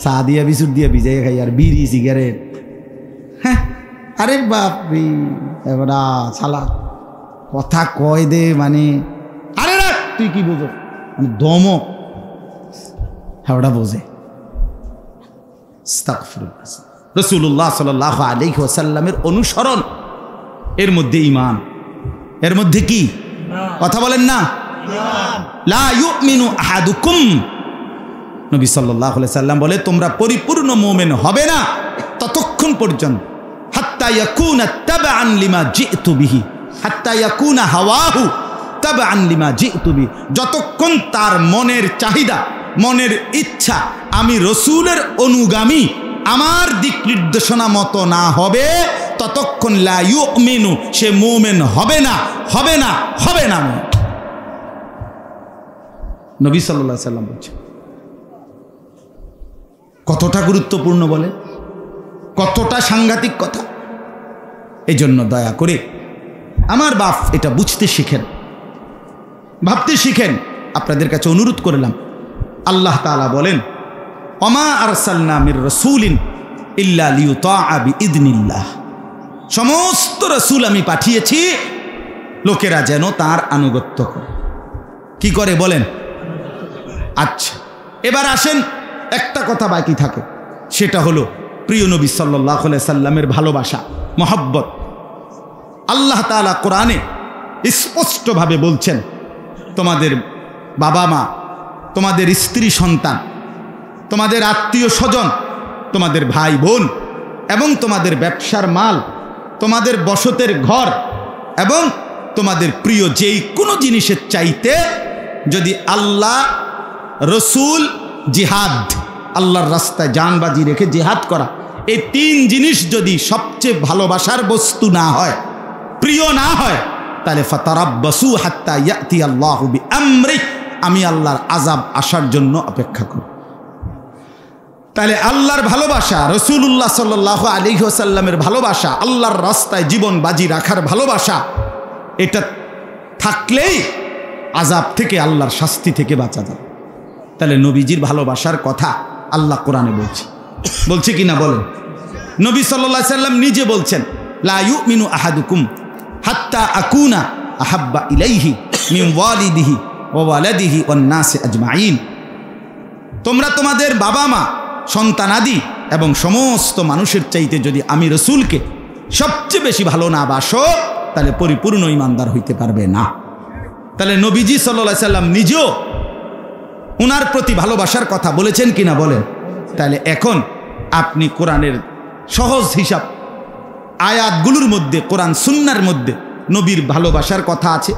Speaker 1: চা দিয়া বিস্কুট দিয়া ভিজাইয়া খাইয়া আর বিড়ি সিগারেট, হ্যাঁ আরে বাপরে এবারা চালাক কথা কয় দে, মানে আরে না তুই কি বোঝো, মানে দমক হ্যাঁ ওটা বোঝে। রাসূলুল্লাহ সাল্লাল্লাহু আলাইহি ওয়াসাল্লামের অনুসরণ, এর মধ্যে ঈমান, এর মধ্যে কি কথা বলেন না? লা ইউমিনু আহাদুকুম, নবী সাল্লাল্লাহু আলাইহি সাল্লাম বলে তোমরা পরিপূর্ণ মুমিন হবে না ততক্ষণ পর্যন্ত হাত্তা ইয়াকুনা তাবআন লিমা জিতু বিহি, হাত্তা ইয়াকুনা হাওয়াহু তাবআন লিমা জিতু বিহি, যতক্ষণ তার মনের চাহিদা মনের ইচ্ছা আমি রসুলের অনুগামী, আমার দিক নির্দেশনা মতো না হবে ততক্ষণ লা ইউমিনু, সে মুমিন হবে না, হবে না, হবে না। নবী সাল্লাল্লাহু আলাইহি সাল্লাম বলছেন, কতটা গুরুত্বপূর্ণ বলে, কতটা সাংঘাতিক কথা। এই জন্য দয়া করে আমার বাপ এটা বুঝতে শিখেন, ভাবতে শিখেন। আপনাদের কাছে অনুরোধ করলাম, আল্লাহ তাআলা বলেন ওমা আরসালনা মির রাসূলিন ইল্লা লিইউতাআ বিইذনিল্লাহ, সমস্ত রাসূল আমি পাঠিয়েছি লোকেরা যেন তার আনুগত্য করে। কি করে বলেন? আচ্ছা এবার আসেন, একটা কথা বাকি থাকে, সেটা হলো প্রিয় নবী সাল্লাল্লাহু আলাইহি সাল্লামের ভালোবাসা, মহব্বত। আল্লাহ তাআলা কোরআনে স্পষ্টভাবে বলছেন তোমাদের বাবা মা, তোমাদের স্ত্রী সন্তান, তোমাদের আত্মীয় স্বজন, তোমাদের ভাই বোন এবং তোমাদের ব্যবসার মাল, তোমাদের বসতের ঘর এবং তোমাদের প্রিয় যেই কোনো জিনিসের চাইতে যদি আল্লাহ রসুল জিহাদ, আল্লাহর রাস্তায় জানবাজি রেখে জিহাদ করা, এই তিন জিনিস যদি সবচেয়ে ভালোবাসার বস্তু না হয়, প্রিয় না হয়, তাহলে ফাতারাব্বাসু হাত্তা ইয়াতি আল্লাহু বিআমরি, আমি আল্লাহর আযাব আসার জন্য অপেক্ষা করি। তাহলে আল্লাহর ভালোবাসা, রাসূলুল্লাহ সাল্লাল্লাহু আলাইহি ওয়াসাল্লামের ভালোবাসা, আল্লাহর রাস্তায় জীবন বাজি রাখার ভালোবাসা, এটা থাকলেই আযাব থেকে, আল্লাহর শাস্তি থেকে বাঁচা যাবে। তাহলে নবীজির ভালোবাসার কথা আল্লাহ কোরআনে বলছে, বলছে কিনা বলেন? নবী সাল্লাল্লাহু আলাইহি সাল্লাম নিজে বলছেন, লা ইউমিনু আহাদুকুম হাত্তা আকুনা আহাব্বা ইলাইহি মিন ওয়ালিদিহি ওয়া ওয়ালাদিহি ওয়ান নাসি আজমাইন। তোমরা তোমাদের বাবা মা, সন্তানাদি এবং সমস্ত মানুষের চাইতে যদি আমি রসুলকে সবচেয়ে বেশি ভালো না বাসো, তাহলে পরিপূর্ণ ঈমানদার হইতে পারবে না। তাহলে নবীজি সাল্লাল্লাহু আলাইহি সাল্লাম নিজেও উনার প্রতি ভালোবাসার কথা বলেছেন কিনা বলেন? তাহলে এখন আপনি কোরআনের সহজ হিসাব, আয়াতগুলোর মধ্যে, কোরআন সুন্নাহর মধ্যে নবীর ভালোবাসার কথা আছে,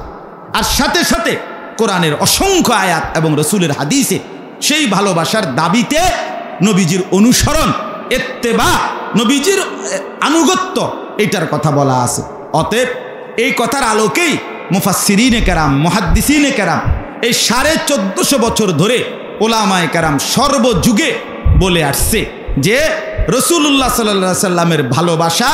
Speaker 1: আর সাথে সাথে কোরআনের অসংখ্য আয়াত এবং রসুলের হাদিসে সেই ভালোবাসার দাবিতে নবীজির অনুসরণ, ইত্তেবা, নবীজির আনুগত্য, এটার কথা বলা আছে। অতএব এই কথার আলোকেই মুফাসসিরিনে কেরাম, মুহাদ্দিসিনে কেরাম এই 1450 বছর ধরে ওলামায়ে কেরাম সর্বযুগে বলে আসছে যে রাসূলুল্লাহ সাল্লাল্লাহু আলাইহি সাল্লামের ভালোবাসা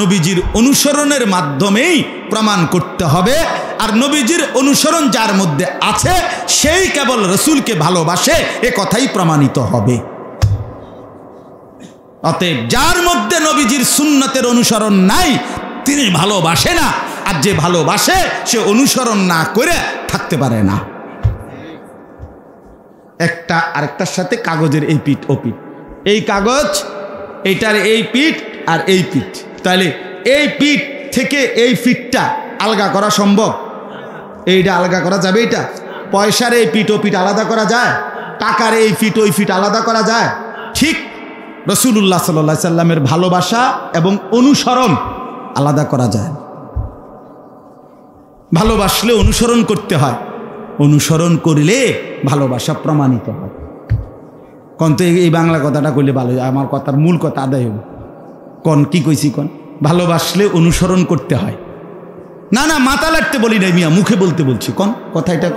Speaker 1: নবীজির অনুসরণের মাধ্যমেই প্রমাণ করতে হবে, আর নবীজির অনুসরণ যার মধ্যে আছে সেই কেবল রসুলকে ভালোবাসে, এ কথাই প্রমাণিত হবে। অতএব যার মধ্যে নবীজির সুন্নতের অনুসরণ নাই তিনি ভালোবাসে না, আর যে ভালোবাসে সে অনুসরণ না করে থাকতে পারে না। একটা আরেকটার সাথে কাগজের এই পিঠ ও পিঠ, এই কাগজ এইটার এই পিঠ আর এই পিঠ, তাহলে এই পিঠ থেকে এই পিঠটা আলগা করা সম্ভব? এইটা আলগা করা যাবে? এটা পয়সার এই পিঠ ও পিঠ আলাদা করা যায়? টাকার এই পিঠ ওই পিঠ আলাদা করা যায়? ঠিক রাসূলুল্লাহ সাল্লাল্লাহু আলাইহি সাল্লামের ভালোবাসা এবং অনুসরণ আলাদা করা যায়। ভালোবাসলে অনুসরণ করতে হয়, অনুসরণ করলে ভালোবাসা প্রমাণিত হয়। কোন তো এই বাংলা কথাটা কইলে ভালো, আমার কথার মূল কথা আদায় হবে। কোন কি কইছি? কোন ভালোবাসলে অনুসরণ করতে হয়? না না, মাথা লাগতে বলি নাই মিয়া, মুখে বলতে বলছি। কোন কথা এটা?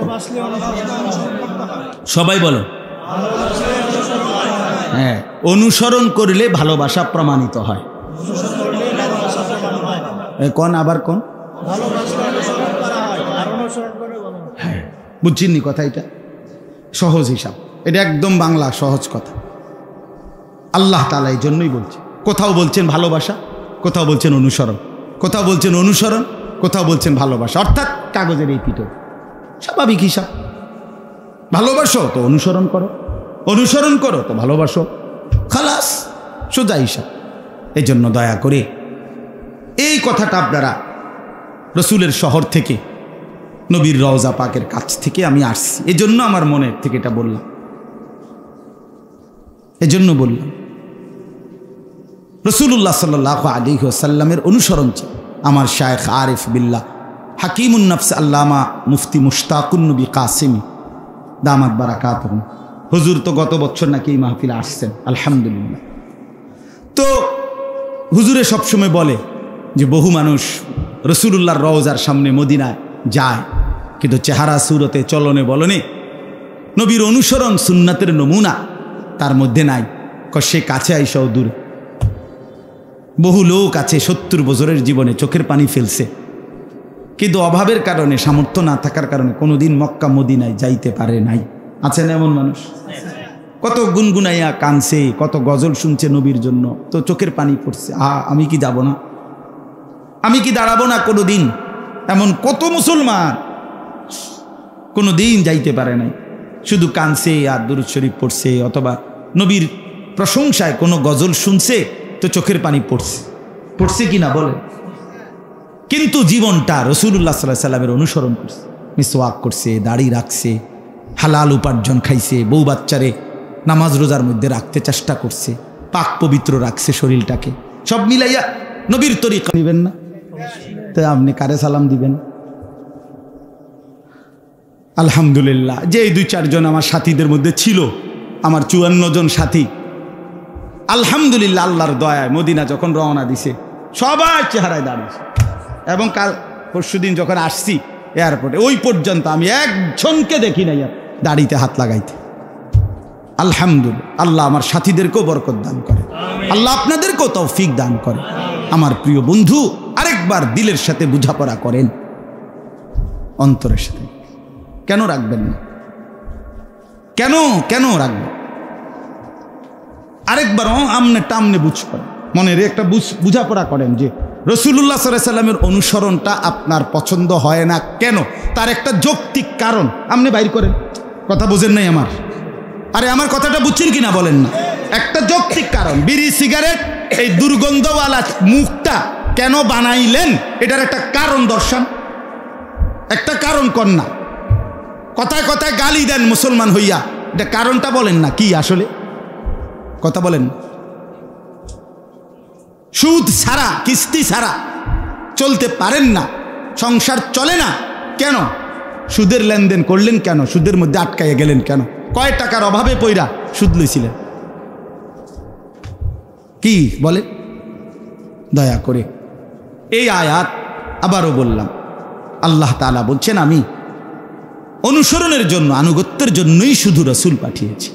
Speaker 1: সবাই বলো। হ্যাঁ, অনুসরণ করলে ভালোবাসা প্রমাণিত হয়। কোন আবার কোন? হ্যাঁ, বুঝছেননি কথা? এটা সহজ হিসাব, এটা একদম বাংলা সহজ কথা। আল্লাহ তাআলা এই জন্যই বলছে, কোথাও বলছেন ভালোবাসা, কোথাও বলছেন অনুসরণ, কোথাও বলছেন অনুসরণ, কোথাও বলছেন ভালোবাসা, অর্থাৎ কাগজের এই পিঠ। স্বাভাবিক হিসাব। ভালোবাসো তো অনুসরণ করো, অনুসরণ করো তো ভালোবাসো, খালাস, সোজা হিসাব। এই জন্য দয়া করে এই কথাটা আপনারা রসুলের শহর থেকে, নবীর রওজা পাকের কাছ থেকে আমি আসছি, এজন্য আমার মনের থেকে এটা বললাম, এজন্য বললাম। রাসূলুল্লাহ সাল্লাল্লাহু আলাইহি ওয়াসাল্লামের অনুসরণ চাই। আমার শায়েখ আরিফ বিল্লাহ হাকিমুন নফস আল্লামা মুফতি মুশতাকুন নবী কাসিমি দামাত বারাকাতুহু, হুজুর তো গত বছর নাকি এই মাহফিলে আসছেন, আলহামদুলিল্লাহ। তো হুজুরে সবসময় বলে যে বহু মানুষ রাসূলুল্লাহর রওজার সামনে মদিনায় যায়, কিন্তু চেহারা সুরতে চলনে বলনে নবীর অনুসরণ সুন্নাতের নমুনা তার মধ্যে নাই। সে কাছে আইসাও দূরে। বহু লোক আছে 70 বছরের জীবনে চোখের পানি ফেলছে, কিন্তু অভাবের কারণে, সামর্থ্য না থাকার কারণে কোনোদিন মক্কা মদিনায় যাইতে পারে নাই। আছেন এমন মানুষ? কত গুনগুনাইয়া কানছে, কত গজল শুনছে নবীর জন্য, তো চোখের পানি পড়ছে, আমি কি যাব না, আমি কি দাঁড়াবো না কোনোদিন? এমন কত মুসলমান কোনোদিন যাইতে পারে নাই, শুধু কানছে আর দুরূদ শরীফ পড়ছে, অথবা নবীর প্রশংসায় কোনো গজল শুনছে তো চোখের পানি পড়ছে। পড়ছে কি না বলে? কিন্তু জীবনটা রাসূলুল্লাহ সাল্লাল্লাহু আলাইহি সাল্লামের অনুসরণ করছে, মিসওয়াক করছে, দাড়ি রাখছে, হালাল উপার্জন খাইছে, বউ বাচ্চারে নামাজ রোজার মধ্যে রাখতে চেষ্টা করছে, পাক পবিত্র রাখছে শরীরটাকে। সব মিলাইয়া নবীর তরিকা নিবেন না, তো আপনি কারে সালাম দিবেন? আলহামদুলিল্লাহ, যে এই 2-4 জন আমার সাথীদের মধ্যে ছিল, আমার 54 জন সাথী, আলহামদুলিল্লাহ আল্লাহর দয়ায় মদিনা যখন রওনা দিছে সবাই চেহারায় দাঁড়িয়েছে। এবং কাল পরশুদিন যখন আসছি এয়ারপোর্টে, ওই পর্যন্ত আমি একজনকে দেখি নাই দাড়িতে হাত লাগাইতে। আলহামদুলিল্লাহ, আল্লাহ আমার সাথীদেরকেও বরকত দান করে, আল্লাহ আপনাদেরকেও তৌফিক দান করে। আমার প্রিয় বন্ধু, আরেকবার দিলের সাথে বোঝাপড়া করেন, অন্তরের সাথে। কেন রাখবেন না? কেন রাখবেন? আরেকবার আমনে টামনে বুঝ করেন, মনের একটা বুঝাপড়া করেন যে রাসূলুল্লাহ সাল্লাল্লাহু আলাইহি সাল্লামের অনুসরণটা আপনার পছন্দ হয় না কেন, তার একটা যৌক্তিক কারণ আপনি বাইর করেন। কথা বুঝেন নাই আমার? আরে আমার কথাটা বুঝছেন কিনা বলেন না? একটা যৌক্তিক কারণ, বিড়ি সিগারেট এই দুর্গন্ধওয়ালা মুখটা কেন বানাইলেন, এটার একটা কারণ দর্শন, একটা কারণ কর না। কথায় কথায় গালি দেন মুসলমান হইয়া, এটা কারণটা বলেন না কি আসলে, কথা বলেন। সুদ ছাড়া, কিস্তি ছাড়া চলতে পারেন না, সংসার চলে না কেন? সুদের লেনদেন করলেন কেন? সুদের মধ্যে আটকাইয়া গেলেন কেন? কয় টাকার অভাবে পইরা সুদ লইছিলেন? কি বলে? দয়া করে এই আয়াত আবারও বললাম, আল্লাহ তাআলা বলছেন আমি অনুসরণের জন্য, আনুগত্যের জন্যই শুধু রাসূল পাঠিয়েছি।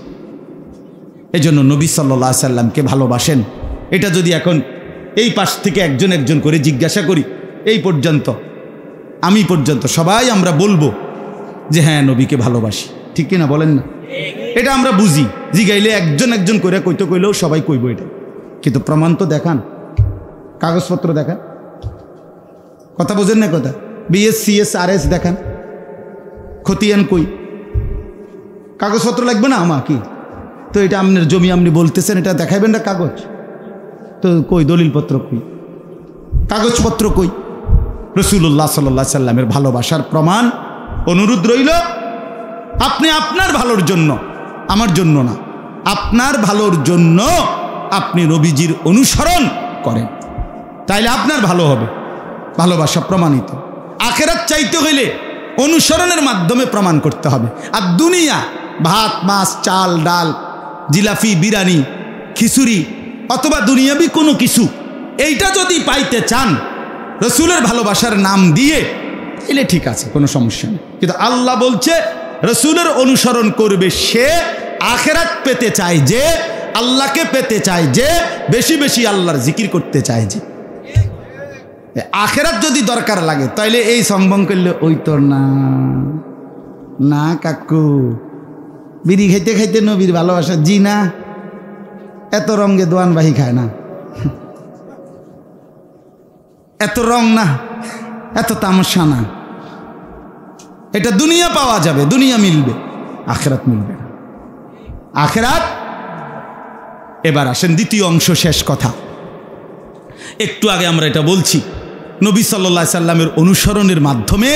Speaker 1: এজন্য নবী সাল্লাল্লাহু আলাইহি সাল্লামকে ভালোবাসেন। এটা যদি এখন এই পাশ থেকে একজন একজন করে জিজ্ঞাসা করি, এই পর্যন্ত আমি পর্যন্ত সবাই আমরা বলবো যে হ্যাঁ নবীকে ভালোবাসি, ঠিক কিনা বলেন না? এটা আমরা বুঝি, জিগাইলে একজন একজন করে কইতে কইলেও সবাই কইব এটা, কিন্তু প্রমাণ তো দেখান, কাগজপত্র দেখান। কথা বোঝেন না? কথা BS RS দেখান, খতিয়ান কই, কাগজপত্র লাগবে না আমার কি? তো এটা আপনার জমি আপনি বলতেছেন, এটা দেখাইবেন না কাগজ? তো কই দলিলপত্র কই, কাগজপত্র কই? রাসূলুল্লাহ সাল্লাল্লাহু আলাইহি সাল্লামের ভালোবাসার প্রমাণ। অনুরোধ রইল, আপনি আপনার ভালোর জন্য, আমার জন্য না, আপনার ভালোর জন্য আপনি নবীজির অনুসরণ করেন, তাইলে আপনার ভালো হবে, ভালোবাসা প্রমাণিত। আখিরাত চাইতে হইলে অনুসরণের মাধ্যমে প্রমাণ করতে হবে। আর দুনিয়া ভাত মাছ চাল ডাল জিলাপি বিরিয়ানি খিচুড়ি অথবা দুনিয়াবি কোনো কিছু, এইটা যদি পাইতে চান রাসূলের ভালোবাসার নাম দিয়ে, তাহলে ঠিক আছে, কোনো সমস্যা নেই। কিন্তু আল্লাহ বলছে রাসূলের অনুসরণ করবে সে আখিরাত পেতে চায়, যে আল্লাহকে পেতে চায়, যে বেশি বেশি আল্লাহর জিকির করতে চায়। যে আখিরাত যদি দরকার লাগে তাইলে এই সম্ভব করলে ওই তো না, না কাকু বিড়ি খাইতে খাইতে নবীর ভালোবাসা, জি না, এত রঙে দোয়ান বাহি খায় না, এত রং না, এত তামাশা না। এটা দুনিয়া পাওয়া যাবে, দুনিয়া মিলবে, আখিরাত মিলবে না। আখিরাত। এবার আসেন দ্বিতীয় অংশ, শেষ কথা। একটু আগে আমরা এটা বলছি, নবী সাল্লাল্লাহু আলাইহি সাল্লামের অনুসরণের মাধ্যমে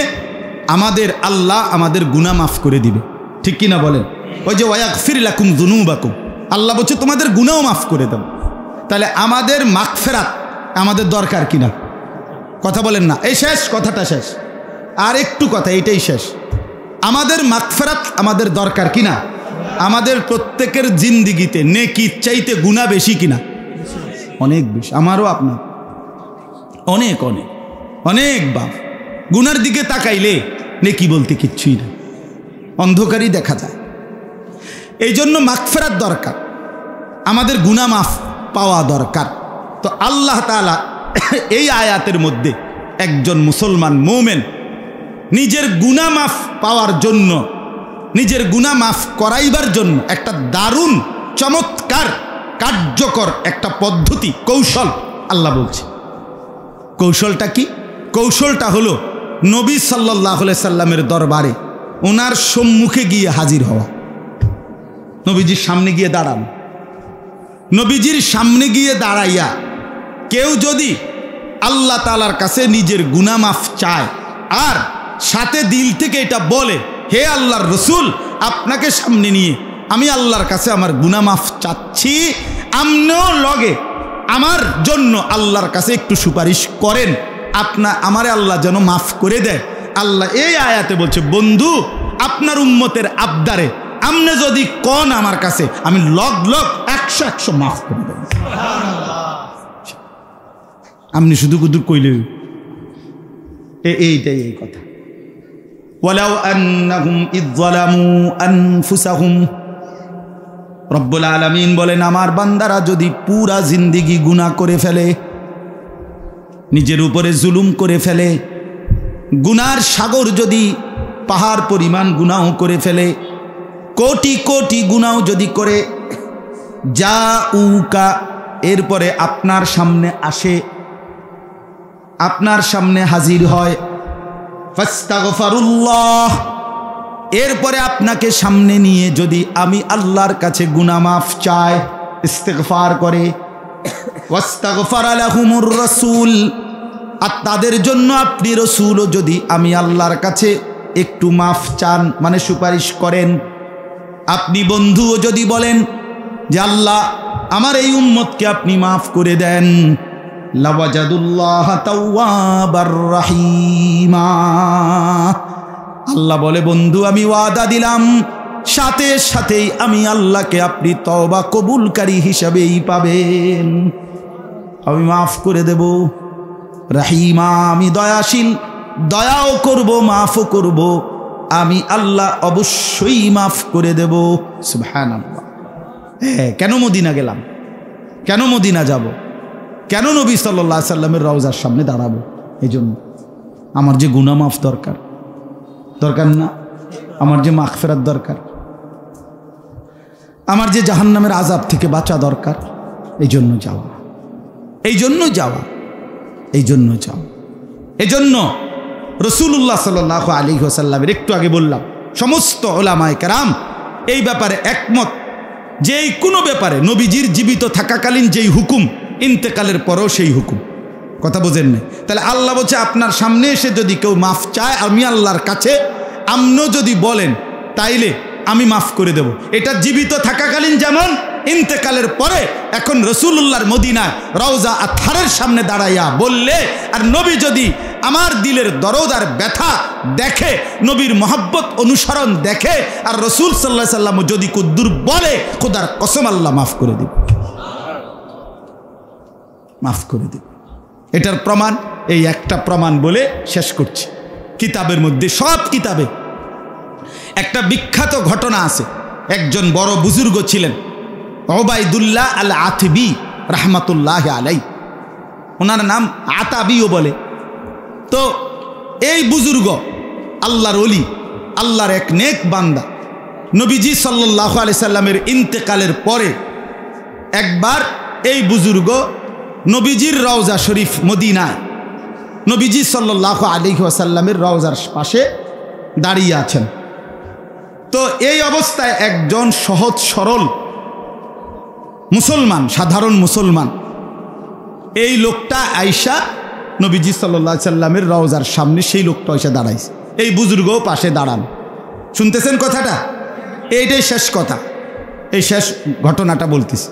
Speaker 1: আমাদের আল্লাহ আমাদের গুনাহ মাফ করে দিবে, ঠিক কিনা বলেন? ওই যে ওয়াগফির লাকুম যুনুবাকুম, আল্লাহ বলছে তোমাদের গুনাহও মাফ করে দেব। তাহলে আমাদের মাগফিরাত আমাদের দরকার কিনা? কথা বলেন না? এই শেষ, কথাটা শেষ, আর একটু কথা, এইটাই শেষ। আমাদের মাগফিরাত আমাদের দরকার কিনা? আমাদের প্রত্যেকের জিন্দিগিতে নেকি চাইতে গুনাহ বেশি কিনা? অনেক বেশি, আমারও আপনার অনেক অনেক অনেক বাপ। গুনার দিকে তাকাইলে নেকি বলতে কিচ্ছুই না, অন্ধকারই দেখা যায়। এই জন্য মাগফিরাত দরকার, আমাদের গুনাহ মাফ পাওয়া দরকার। তো আল্লাহ তাআলা এই আয়াতের মধ্যে একজন মুসলমান মুমিন নিজের গুনাহ মাফ পাওয়ার জন্য, নিজের গুনাহ মাফ করাইবার জন্য একটা দারুণ চমৎকার কার্যকর একটা পদ্ধতি, কৌশল আল্লাহ বলছে। কৌশলটা কি? কৌশলটা হলো নবী সাল্লাল্লাহু আলাইহি সাল্লামের দরবারে ওনার সম্মুখে গিয়ে হাজির হওয়া, নবীজির সামনে গিয়ে দাঁড়ানো। নবীজির সামনে গিয়ে দাঁড়াইয়া কেউ যদি আল্লাহ তাআলার কাছে নিজের গুনাহ মাফ চায় আর সাথে দিল থেকে এটা বলে, হে আল্লাহর রাসূল, আপনাকে সামনে নিয়ে আমি আল্লাহর কাছে আমার গুনাহ মাফ চাচ্ছি, আপনিও লগে আমার জন্য আল্লাহর কাছে একটু সুপারিশ করেন, আমারে আল্লাহ যেন মাফ করে দেয়। আল্লাহ এই আয়াতে বলছে, বন্ধু আপনার উম্মতের আবদারে আপনি যদি কোন আমার কাছে, আমি লগ লগ 100 মাফ করে দেব। আপনি শুধু কুদু কইলে এইটাই এই কথা। ওয়ালাউ আন্নাহুম ইয যালামু আনফুসাহুম, রব্বুল আলামিন বলেন আমার বান্দারা যদি পুরা জিন্দেগি গুনাহ করে ফেলে, নিজের উপরে জুলুম করে ফেলে, গুনার সাগর যদি পাহাড় পরিমাণ গুনাহ করে ফেলে, কোটি কোটি গুনাহ যদি করে, জাউকা এরপরে আপনার সামনে আসে, আপনার সামনে হাজির হয়, ফাস্তাগফিরুল্লাহ, এরপরে আপনাকে সামনে নিয়ে যদি আমি আল্লাহর কাছে গুনাহ মাফ চাই, ইস্তিগফার করে, ওয়াস্তাগফারা লাহুমুর রাসূল, আর তাদের জন্য আপনি রসুলও যদি আমি আল্লাহর কাছে একটু মাফ চান, মানে সুপারিশ করেন, আপনি বন্ধুও যদি বলেন যে আল্লাহ আমার এই উম্মতকে আপনি মাফ করে দেন, লাওয়াজাদুল্লাহ তাওয়াবার রাহিমা, আল্লাহ বলে বন্ধু আমি ওয়াদা দিলাম সাথে সাথেই আমি আল্লাহকে আপনি তওবা কবুলকারী হিসাবেই পাবেন, আমি মাফ করে দেব। রাহিমা, আমি দয়াশীল, দয়াও করব মাফও করব, আমি আল্লাহ অবশ্যই মাফ করে দেব। সুবহানাল্লাহ। হ্যাঁ, কেন মদিনা গেলাম, কেন মদিনা যাব, কেন নবী সাল্লাল্লাহু আলাইহি সাল্লামের রওজার সামনে দাঁড়াবো? এই জন্য আমার যে গুনাহ মাফ দরকার, দরকার না? আমার যে মাগফিরাত দরকার, আমার যে জাহান্নামের আযাব থেকে বাঁচা দরকার, এই জন্য যাওয়া, এই জন্য যাওয়া, এই জন্য যাও। এজন্য রাসূলুল্লাহ সাল্লাল্লাহু আলাইহি ওয়াসাল্লামের, একটু আগে বললাম, সমস্ত উলামায়ে কেরাম এই ব্যাপারে একমত যে এই কোনো ব্যাপারে নবীজির জীবিত থাকাকালীন যেই হুকুম, ইন্তেকালের পরেও সেই হুকুম। কথা বোঝেন না? তাহলে আল্লাহ বলছে আপনার সামনে এসে যদি কেউ মাফ চায় আমি আল্লাহর কাছে, আপনিও যদি বলেন তাইলে আমি মাফ করে দেব। এটা জীবিত থাকাকালীন যেমন, ইন্তেকালের পরে এখন রাসূলুল্লাহর মদিনায় রওজা আতহারের সামনে দাঁড়াইয়া বললে, আর নবী যদি আমার দিলের দরদ আর ব্যথা দেখে, নবীর মহব্বত অনুসরণ দেখে, আর রাসূল সাল্লাল্লাহু আলাইহি সাল্লাম যদি কুদ্দুর বলে, খোদার কসম আল্লাহ মাফ করে দিবে, মাফ করে দিবে। এটার প্রমাণ এই একটা প্রমাণ বলে শেষ করছি। কিতাবের মধ্যে, সব কিতাবে একটা বিখ্যাত ঘটনা আছে। একজন বড় বুজুর্গ ছিলেন উবাইদুল্লাহ আল আতবী রাহমাতুল্লাহি আলাইহি, ওনার নাম আতাবিও বলে। তো এই বুজুর্গ আল্লাহর ওলি, আল্লাহর এক নেক বান্দা, নবীজি সাল্লাল্লাহু আলাইহি সাল্লামের ইন্তেকালের পরে একবার এই বুজুর্গ নবীজির রওজা শরীফ মদিনায়, নবীজি সাল্লাল্লাহু আলাইহি ওয়াসাল্লামের রওজার পাশে দাঁড়িয়ে আছেন। তো এই অবস্থায় একজন সহজ সরল মুসলমান, সাধারণ মুসলমান, এই লোকটা আয়েশা নবীজি সাল্লাল্লাহু আলাইহি সাল্লামের রওজার সামনে, সেই লোকটা এসে দাঁড়াইছে, এই বুজুর্গও পাশে দাঁড়ান। শুনতেছেন কথাটা? এইটাই শেষ কথা, এই শেষ ঘটনাটা বলতেছি।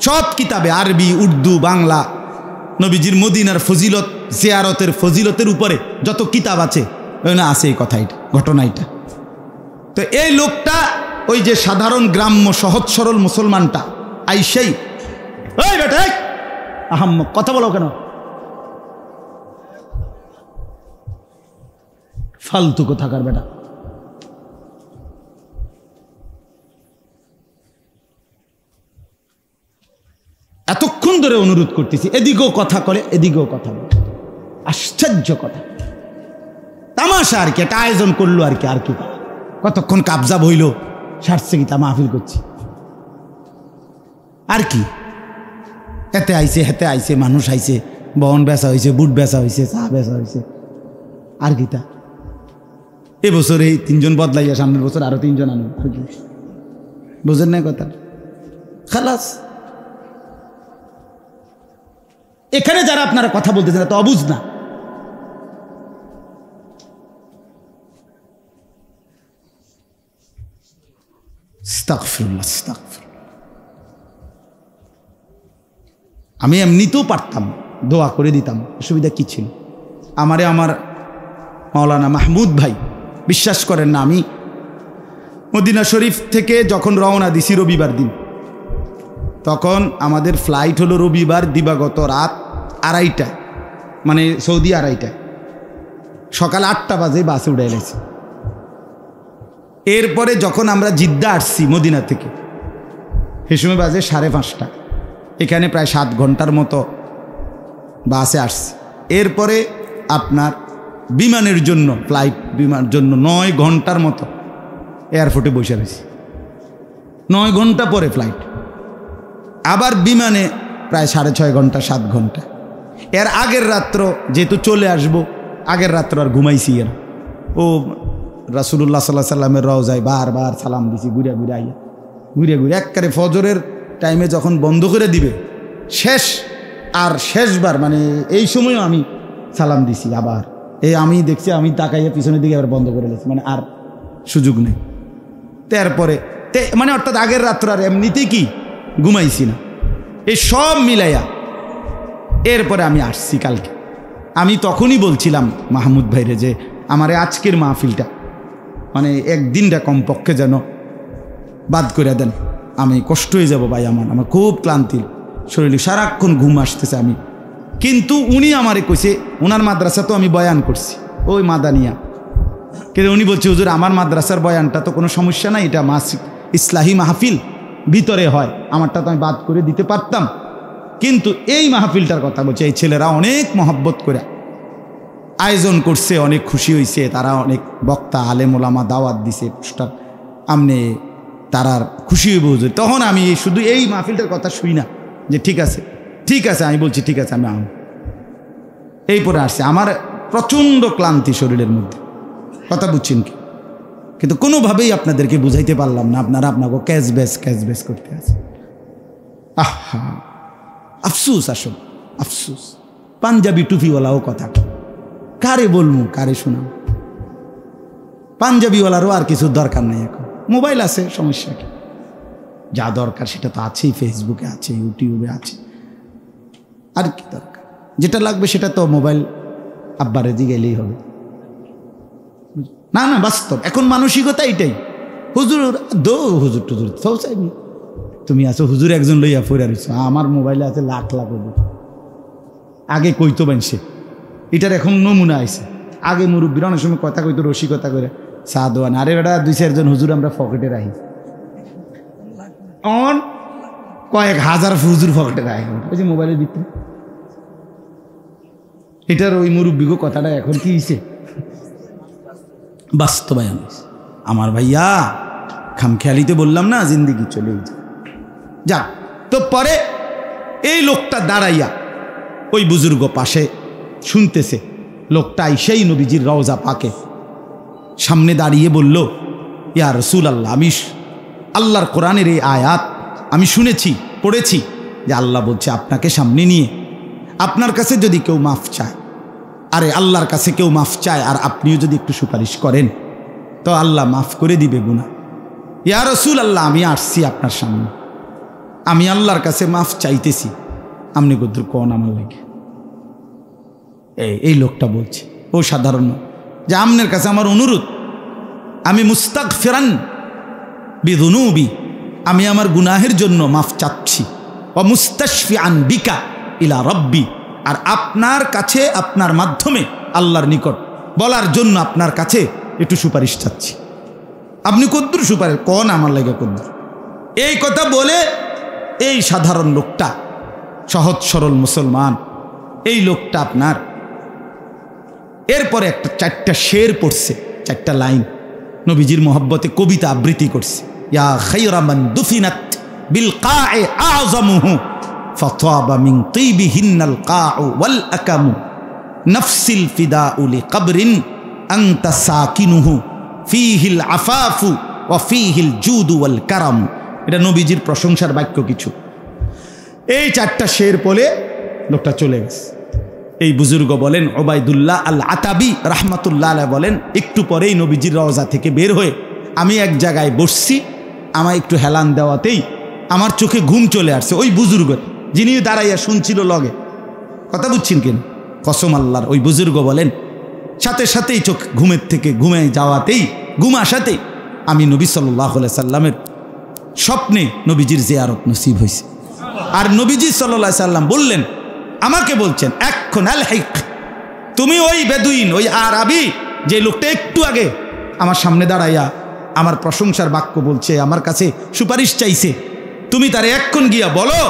Speaker 1: সব কিতাবে, আরবি, উর্দু, বাংলা, নবীজির মদিনার ফজিলত, জিয়ারতের ফজিলতের উপরে যত কিতাব আছে ওখানে আছে এই কথাটা, ঘটনাটা। তো এই লোকটা, ওই যে সাধারণ গ্রাম্য সহজ সরল মুসলমানটা আইসাই, ওই বেটা আহাম্মক কথা বলো কেন, ফালতু কোথাকার বেটা, এতক্ষণ ধরে অনুরোধ করতেছি, এদিকেও কথা করে এদিকেও কথা বলে, আশ্চর্য কথা, তামাশা আর কি, একটা আয়োজন করলো আর কি, আর কি কতক্ষণ কাবজা বইল, সারছে কি তা মাহফিল করছি আর কি, এতে আইছে হেতে আইছে, মানুষ আইছে, বহন বেচা হয়েছে, বুট বেচা হয়েছে, চা বেচা হয়েছে, আর কি তা এবছর এই 3 জন বদলাইয়া সামনের বছর আরো 3 জন আনো, আর কি বুঝেন না কথা, খালাস। এখানে যারা আপনারা কথা বলতেছেন তো অবুঝ না, আস্তাগফিরুল্লাহ, আস্তাগফিরুল্লাহ। আমি এমনিতেও পারতাম, দোয়া করে দিতাম, অসুবিধা কি ছিল? আমার মাওলানা মাহমুদ ভাই, বিশ্বাস করেন না, আমি মদিনা শরীফ থেকে যখন রওনা দিছি রবিবার দিন, তখন আমাদের ফ্লাইট হলো রবিবার দিবাগত রাত 2:30টায়, মানে সৌদি 2:30টায়, সকাল 8টা বাজে বাসে উঠে এলেছি। এরপরে যখন আমরা জিদ্দা আসছি মদিনা থেকে, সে সময় বাজে 5:30টা, এখানে প্রায় 7 ঘন্টার মতো বাসে আসছি। এরপরে আপনার বিমানের জন্য, ফ্লাইট বিমানের জন্য 9 ঘন্টার মতো এয়ারপোর্টে বসে রয়েছি, 9 ঘন্টা পরে ফ্লাইট, আবার বিমানে প্রায় 6.5 ঘন্টা 7 ঘন্টা। এর আগের রাত্র যেহেতু চলে আসব, আগের রাত্র আর ঘুমাইছি আর ও রাসূলুল্লাহ সাল্লাল্লাহু আলাইহি সাল্লামের রওজায় বারবার সালাম দিছি, ঘুরে ঘুরে আইয়া ঘুরে ঘুরে একবারে ফজরের টাইমে যখন বন্ধ করে দিবে শেষ আর শেষবার মানে এই সময়ও আমি সালাম দিছি। আবার এই আমি দেখছি আমি তাকাইয়া পিছনের দিকে আবার বন্ধ করে দিয়েছি, মানে আর সুযোগ নেই। তারপরে মানে অর্থাৎ আগের রাত্র আর এমনিতেই কি ঘুমাইছি না, এই সব মিলাইয়া এরপরে আমি আসছি কালকে। আমি তখনই বলছিলাম মাহমুদ ভাইরে যে আমার আজকের মাহফিলটা মানে একদিনটা কমপক্ষে যেন বাদ করে দেন, আমি কষ্ট হয়ে যাব ভাই, আমার খুব ক্লান্তি শরীরে, সারাক্ষণ ঘুম আসতেছে। আমি কিন্তু উনি আমারে কইছে, ওনার মাদ্রাসা তো আমি বয়ান করছি ওই মাদানিয়া, কিন্তু উনি বলছে হুজুর আমার মাদ্রাসার বয়ানটা তো কোনো সমস্যা নাই, এটা মাসিক ইসলাহি মাহফিল ভিতরে হয়, আমারটা তো আমি বাদ করে দিতে পারতাম, কিন্তু এই মাহফিলটার কথা বলছে এই ছেলেরা অনেক মহব্বত করে আয়োজন করছে, অনেক খুশি হয়েছে, তারা অনেক বক্তা আলেম ওলামা দাওয়াত দিছে, পোস্টার আমনে তারার খুশি হইব হুজুর। তখন আমি শুধু এই মাহফিলটার কথা শুই না যে ঠিক আছে ঠিক আছে, আমি বলছি ঠিক আছে আমি এই পরে আসছে। আমার প্রচণ্ড ক্লান্তি শরীরের মধ্যে, কথা বুঝছেন কি, কিন্তু কোনোভাবেই আপনাদেরকে বুঝাইতে পারলাম না, আপনারা আপনাকে ক্যাশ করতে আছে। আহা আফসুস, আসল আফসুস। পাঞ্জাবি টুপিওয়ালাও কথা কারে বলবো কারে শোনাম, পাঞ্জাবিওয়ালারও আর কিছু দরকার নেই, এখন মোবাইল আছে, সমস্যা কি, যা দরকার সেটা তো আছেই, ফেসবুকে আছে, ইউটিউবে আছে, আর কি দরকার, যেটা লাগবে সেটা তো মোবাইল আব্বারে গেলেই হবে। না না বাস্তব এখন মানসিকতা এটাই, হুজুর হুজুর টুজুর সব চাইনি, তুমি আছো হুজুর একজন লইয়া ফিরে রয়েছো, আমার মোবাইলে আছে লাখ লাখ হুজুর। আগে কইতো বানছে এটার এখন নমুনা আইছে, আগে মুরব্বীরা অনেক সময় কথা কইতো রসিকতা করে চা দোয়ান, আরে বেটা 2-4 জন হুজুর আমরা পকেটে রাখি, অন কয়েক হাজার হুজুর পকেটে রাখি ওই যে মোবাইলের ভিতরে। এটার ওই মুরব্বীগো কথাটা এখন কি হয়েছে বাস্তবায়ন। আমার ভাইয়া খামখেয়ালিতে বললাম না, জিন্দিগি চলে যা। তো পরে এই লোকটা দাঁড়াইয়া ওই বুজুর্গ পাশে শুনতেছে, লোকটা আইসাই নবীজির রওজা পাকে সামনে দাঁড়িয়ে বলল, ইয়া রাসূলুল্লাহ, আমি আল্লাহর কোরআনের এই আয়াত আমি শুনেছি, পড়েছি যে আল্লাহ বলছে আপনাকে সামনে নিয়ে আপনার কাছে যদি কেউ মাফ চায়, আরে আল্লাহর কাছে কেউ মাফ চায় আর আপনিও যদি একটু সুপারিশ করেন তো আল্লাহ মাফ করে দিবে গুনাহ। ইয়া রাসূলুল্লাহ, আমি আসছি আপনার সামনে, আমি আল্লাহর কাছে মাফ চাইতেছি, আপনি কদ্দুর কোন আমার লাগে। এই লোকটা বলছে, ও সাধারণ যে আপনার কাছে আমার অনুরোধ, আমি মুস্তাগফিরান বিযুনুবি, আমি আমার গুনাহের জন্য মাফ চাচ্ছি, ও মুস্তাশফিআন বিকা ইলা রব্বি, আর আপনার কাছে আপনার মাধ্যমে আল্লাহর নিকট বলার জন্য আপনার কাছে একটু সুপারিশ চাচ্ছি। আপনি কদ্দুর সুপারিশ কোন আমার লাগে কদ্দুর। এই কথা বলে এই সাধারণ লোকটা, সহজ সরল মুসলমান এই লোকটা আপনার এরপরে একটা 4টা শের পড়ছে, 4টা লাইন নবীজির মোহব্বতে কবিতা আবৃত্তি করছে। ইয়া খায়রা মান দুফিনাত বিল কায়ে আযমুহু ফাতাবা মিন তিবিহিন্নাল কাউ ওয়াল আকামু নফসিল ফিদাউ লিকবরিন আনতা সাকিনুহু ফীহিল আফাফু ওয়া ফীহিল জুদু ওয়াল কারাম। এটা নবীজির প্রশংসার বাক্য কিছু। এই 4টা শের পড়ে লোকটা চলে গেছে। এই বুজুর্গ বলেন, ওবায়দুল্লাহ আল আতাবি রাহমাতুল্লাহ আলাইহি বলেন, একটু পরেই নবীজির রওজা থেকে বের হয়ে আমি এক জায়গায় বসছি, আমার একটু হেলান দেওয়াতেই আমার চোখে ঘুম চলে আসছে। ওই বুজুর্গ যিনি দাঁড়াইয়া শুনছিল লগে, কথা বুঝছেন কেন, কসম আল্লাহর। ওই বুজুর্গ বলেন সাথে সাথেই চোখ ঘুমের থেকে ঘুমে যাওয়াতেই, ঘুম আসাতেই আমি নবী সাল্লাল্লাহু আলাইহি সাল্লামের স্বপ্নে নবীজির জিয়ারত নসিব হয়েছে। আর নবীজি সাল্লাল্লাহু আলাইহি সাল্লাম বললেন, আমাকে বলছেন এখন আলহিক, তুমি ওই বেদুইন, ওই আরবি যে লোকটা একটু আগে আমার সামনে দাঁড়াইয়া আমার প্রশংসার বাক্য বলছে, আমার কাছে সুপারিশ চাইছে, তুমি তারে এক্ষণ গিয়া বলো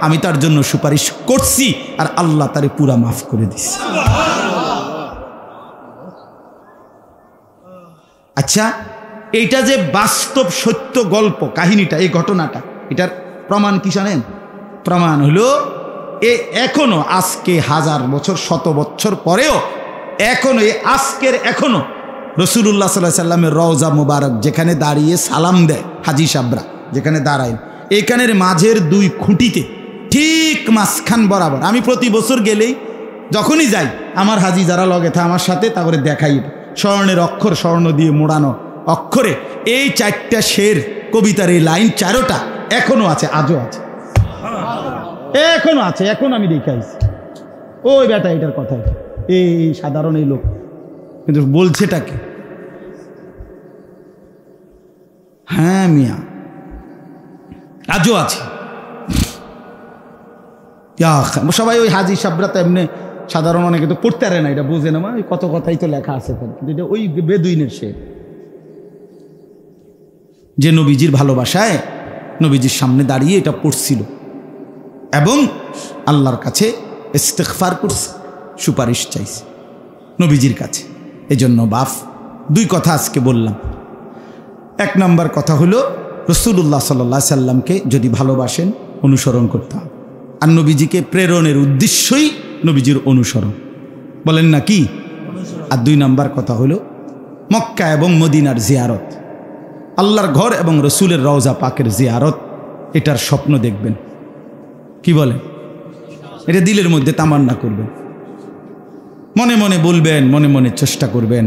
Speaker 1: আমি তার জন্য সুপারিশ করছি আর আল্লাহ তারে পুরা মাফ করে দিচ্ছে। আচ্ছা, এইটা যে বাস্তব সত্য গল্প কাহিনীটা, এই ঘটনাটা, এটার প্রমাণ কি জানেন? প্রমাণ হলো এখনো আজকে 1000 বছর 100 বছর পরেও এখনো আজকের এখনো রাসূলুল্লাহ সাল্লাল্লাহু আলাইহি সাল্লামের রওজা মুবারক যেখানে দাঁড়িয়ে সালাম দেয় হাজী সাহেবরা, যেখানে দাঁড়ায় এখানের মাঝের 2 খুঁটিতে ঠিক মাঝখান বরাবর আমি প্রতি বছর গেলেই যখনই যাই আমার হাজী যারা লগে থা আমার সাথে তারপরে দেখাই স্বর্ণের অক্ষর, স্বর্ণ দিয়ে মোড়ানো অক্ষরে এই 4টা শের কবিতার এই লাইন 4টা এখনো আছে, আজও আছে, এখনো আছে। এখন আমি দেখাইছি ওই বেটা এটার কথা, এই সাধারণ এই লোক কিন্তু বলছেটাকে হ্যাঁ মিয়া আজও আছে। সবাই ওই হাজী সাবরা তো এমনি সাধারণ অনেকে তো পড়তে পারে না, এটা বুঝে না, ওই কত কথাই তো লেখা আছে, কিন্তু এটা ওই বেদুইনের শের যে নবীজির ভালোবাসায় নবীজির সামনে দাঁড়িয়ে এটা পড়ছিল এবং আল্লাহর কাছে ইস্তিগফার করছে, সুপারিশ চাইছে নবীজির কাছে। এজন্য বাপ 2 কথা আজকে বললাম। 1 নম্বর কথা হলো রাসূলুল্লাহ সাল্লাল্লাহু আলাইহি সাল্লামকে যদি ভালোবাসেন অনুসরণ করতে হবে, আর নবীজিকে প্রেরণের উদ্দেশ্যই নবীজির অনুসরণ, বলেন না কি? আর 2 নম্বর কথা হলো মক্কা এবং মদিনার জিয়ারত, আল্লাহর ঘর এবং রসুলের রওজা পাকের জিয়ারত, এটার স্বপ্ন দেখবেন। কি বলে? এটা দিলের মধ্যে তামান্না করবেন, মনে মনে বলবেন, মনে মনে চেষ্টা করবেন,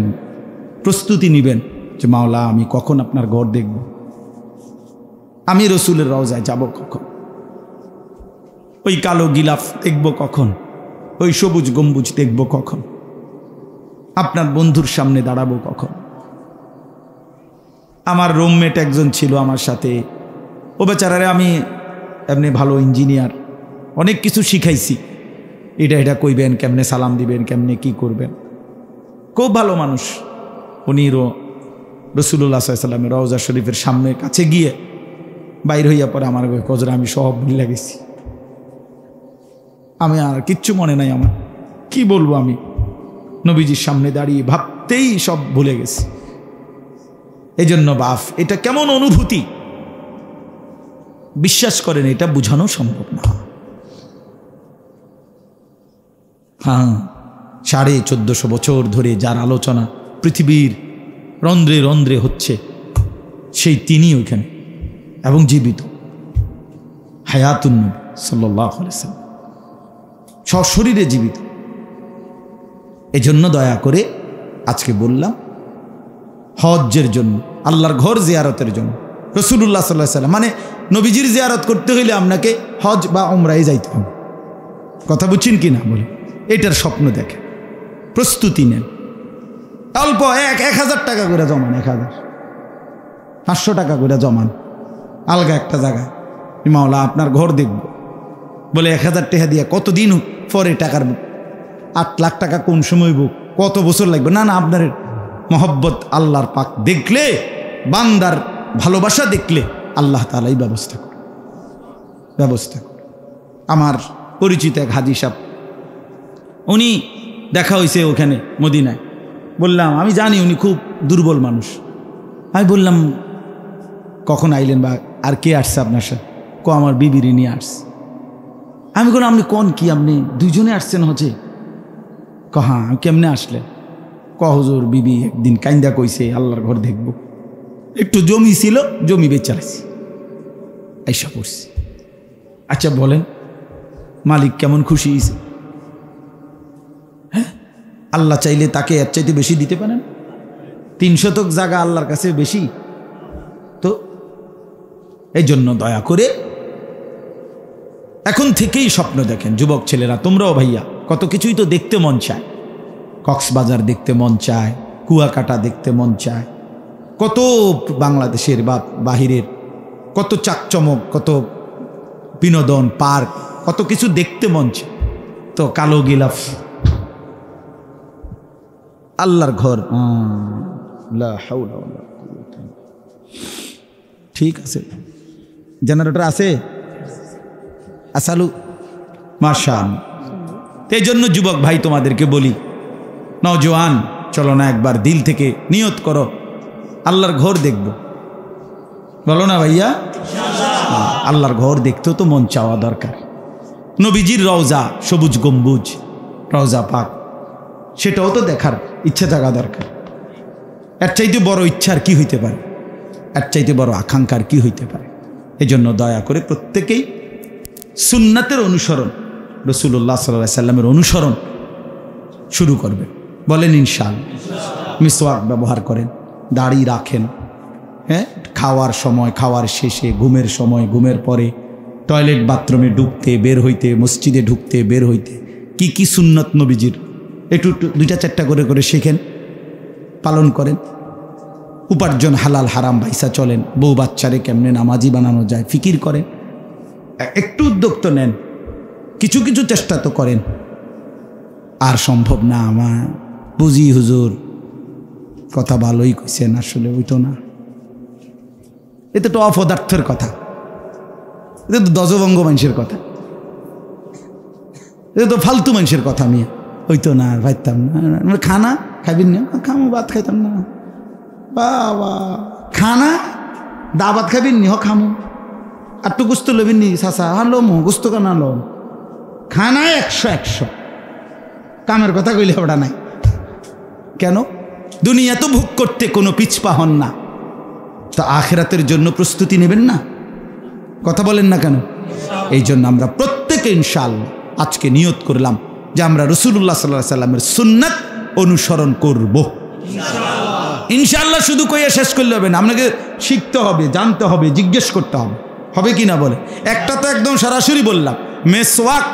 Speaker 1: প্রস্তুতি নেবেন যে মাওলা আমি কখন আপনার ঘর দেখব, আমি রসুলের রওজায় যাব কখন, ওই কালো গিলাফ দেখব কখন, ওই সবুজ গম্বুজ দেখব কখন, আপনার বন্ধুর সামনে দাঁড়াবো কখন। আমার রুমমেট একজন ছিল আমার সাথে, ও বেচারারে আমি এমনি ভালো ইঞ্জিনিয়ার, অনেক কিছু শিখাইছি, এটা কইবেন, কেমনে সালাম দিবেন, কেমনে কি করবেন, খুব ভালো মানুষ। উনিরও রাসূলুল্লাহ সাল্লাল্লাহু আলাইহি সাল্লামের রওজা শরীফের সামনে কাছে গিয়ে বাইর হইয়া পরে আমার কজরে আমি সব ভুলে গেছি, আমি আর কিচ্ছু মনে নাই আমার, কি বলবো, আমি নবীজির সামনে দাঁড়িয়ে ভাবতেই সব ভুলে গেছি। এই জন্য বাপ এটা কেমন অনুভূতি বিশ্বাস করেন, এটা বোঝানো সম্ভব না। হ্যাঁ, 1450 বছর ধরে যার আলোচনা পৃথিবীর রন্ধ্রে রন্ধ্রে হচ্ছে, সেই তিনি ওইখানে এবং জীবিত, হায়াতুন নবী সাল্লাল্লাহু আলাইহি ওয়াসাল্লাম, সশরীরে জীবিত। এজন্য দয়া করে আজকে বললাম হজ্জের জন্য, আল্লাহর ঘর জিয়ারতের জন্য, রাসূলুল্লাহ সাল্লাল্লাহু আলাইহি ওয়াসাল্লাম মানে নবীজির জিয়ারত করতে হইলে আপনাকে হজ বা উমরায় যাইতে হবে। কথা বুঝছেন কি না? বলে এটার স্বপ্ন দেখে, প্রস্তুতি নেন, অল্প 1000 টাকা করে জমান, 500 টাকা করে জমান, আলগা একটা জায়গায় মাওলা আপনার ঘর দেখব বলে 1000 টাকা দিয়ে কতদিন পরে টাকার 8 লাখ টাকা কোন সময় বুক, কত বছর লাগবে? না না, আপনার মহব্বত আল্লাহর পাক দেখলে, বান্দার ভালোবাসা দেখলে আল্লাহ তাআলাই ব্যবস্থা করে। আমার পরিচিত এক হাজী সাহেব, উনি দেখা হয়েছে ওখানে মদিনায়, বললাম আমি জানি উনি খুব দুর্বল মানুষ, আমি বললাম কখন আইলেন বা আর কে আসছে আপনার সাথে? আমার বিবির নিয়ে আসছে। আমি বললাম আপনি কোন কি, আপনি 2 জনে আসছেন হচ্ছে? হ্যাঁ। কেমনে আসলেন? হুজুর বিবি একদিন কাইন্দা কইছে আল্লাহর ঘর দেখব, একটু জমি ছিল, জমি বেচালাইছি, আইসা পড়ছি। আচ্ছা বলেন মালিক কেমন খুশি হয়েছে? হ্যাঁ, আল্লাহ চাইলে তাকে এর চাইতে বেশি দিতে পারেন। 3 শতক জায়গা আল্লাহর কাছে বেশি তো। এই জন্য দয়া করে এখন থেকেই স্বপ্ন দেখেন যুবক ছেলেরা, তোমরাও ভাইয়া, কত কিছুই তো দেখতে মন চায়, কক্সবাজার দেখতে মন চায়, কুয়াকাটা দেখতে মন চায়, কত বাংলাদেশের বা বাহিরের কত চাকচমক, কত বিনোদন পার্ক, কত কিছু দেখতে মন চায়। তো কালো গিলাফ আল্লাহর ঘর, ঠিক আছে, জেনারেটর আছে, আসালু মাশাআল্লাহ। এই জন্য যুবক ভাই তোমাদেরকে বলি, নওজোয়ান চলো না একবার দিল থেকে নিয়ত করো আল্লাহর ঘর দেখব, বলো না ভাইয়া? আল্লাহর ঘর দেখতেও তো মন চাওয়া দরকার। নবীজির রওজা, সবুজ গম্বুজ, রওজা পাক, সেটাও তো দেখার ইচ্ছা থাকা দরকার। এর চাইতে বড় ইচ্ছার কি হইতে পারে, এর চাইতে বড় আকাঙ্ক্ষার কি হইতে পারে? এজন্য দয়া করে প্রত্যেকেই সুন্নাতের অনুসরণ, রাসূলুল্লাহ সাল্লাল্লাহু আলাইহি সাল্লামের অনুসরণ শুরু করবেন। বলেন ইনশাআল্লাহ। মিসওয়াক ব্যবহার করেন, দাড়ি রাখেন, হ্যাঁ, খাওয়ার সময়, খাওয়ার শেষে, ঘুমের সময়, ঘুমের পরে, টয়লেট বাথরুমে ঢুকতে বের হইতে, মসজিদে ঢুকতে বের হইতে কি কি সুন্নত নবীজির একটু 2-4টা করে করে শেখেন, পালন করেন। উপার্জন হালাল হারাম ভাইসা চলেন, বউ বাচ্চারে কেমনে নামাজি বানানো যায় ফিকির করেন, একটু উদ্যোগ তো নেন, কিছু কিছু চেষ্টা তো করেন। আর সম্ভব না, আমার বুঝি হুজুর কথা ভালোই কইছেন, আসলে ওইতো না, এটা তো অপদার্থের কথা, এটা তো দজভঙ্গ মানুষের কথা, এটা তো ফালতু মানুষের কথা। আমি ওইতো না, আর ভাইতাম না। খানা খাইবেন না? খামো, ভাত খাইতাম না। বাবা, খানা দাবাত খাইবেন নি? হ খামো। আর তো গুস্ত লবেন নি? চাচা হ্যাঁ লমো, গুস্ত কানা লম। খানা 100 কামের কথা কইলে ওটা নাই। কেন? দুনিয়া তো ভোগ করতে কোনো পিছপা হন না, তো আখিরাতের জন্য প্রস্তুতি নেবেন না? কথা বলেন না কেন? এই জন্য আমরা প্রত্যেকে ইনশাআল্লাহ আজকে নিয়ত করলাম যে আমরা রাসূলুল্লাহ সাল্লাল্লাহু আলাইহি সাল্লামের সুন্নাত অনুসরণ করব ইনশাআল্লাহ। শুধু কইয়া শেষ করলে হবে না, আপনাকে শিখতে হবে, জানতে হবে, জিজ্ঞেস করতে হবে, হবে কি না বলে। একটা তো একদম সরাসরি বললাম, মেসওয়াক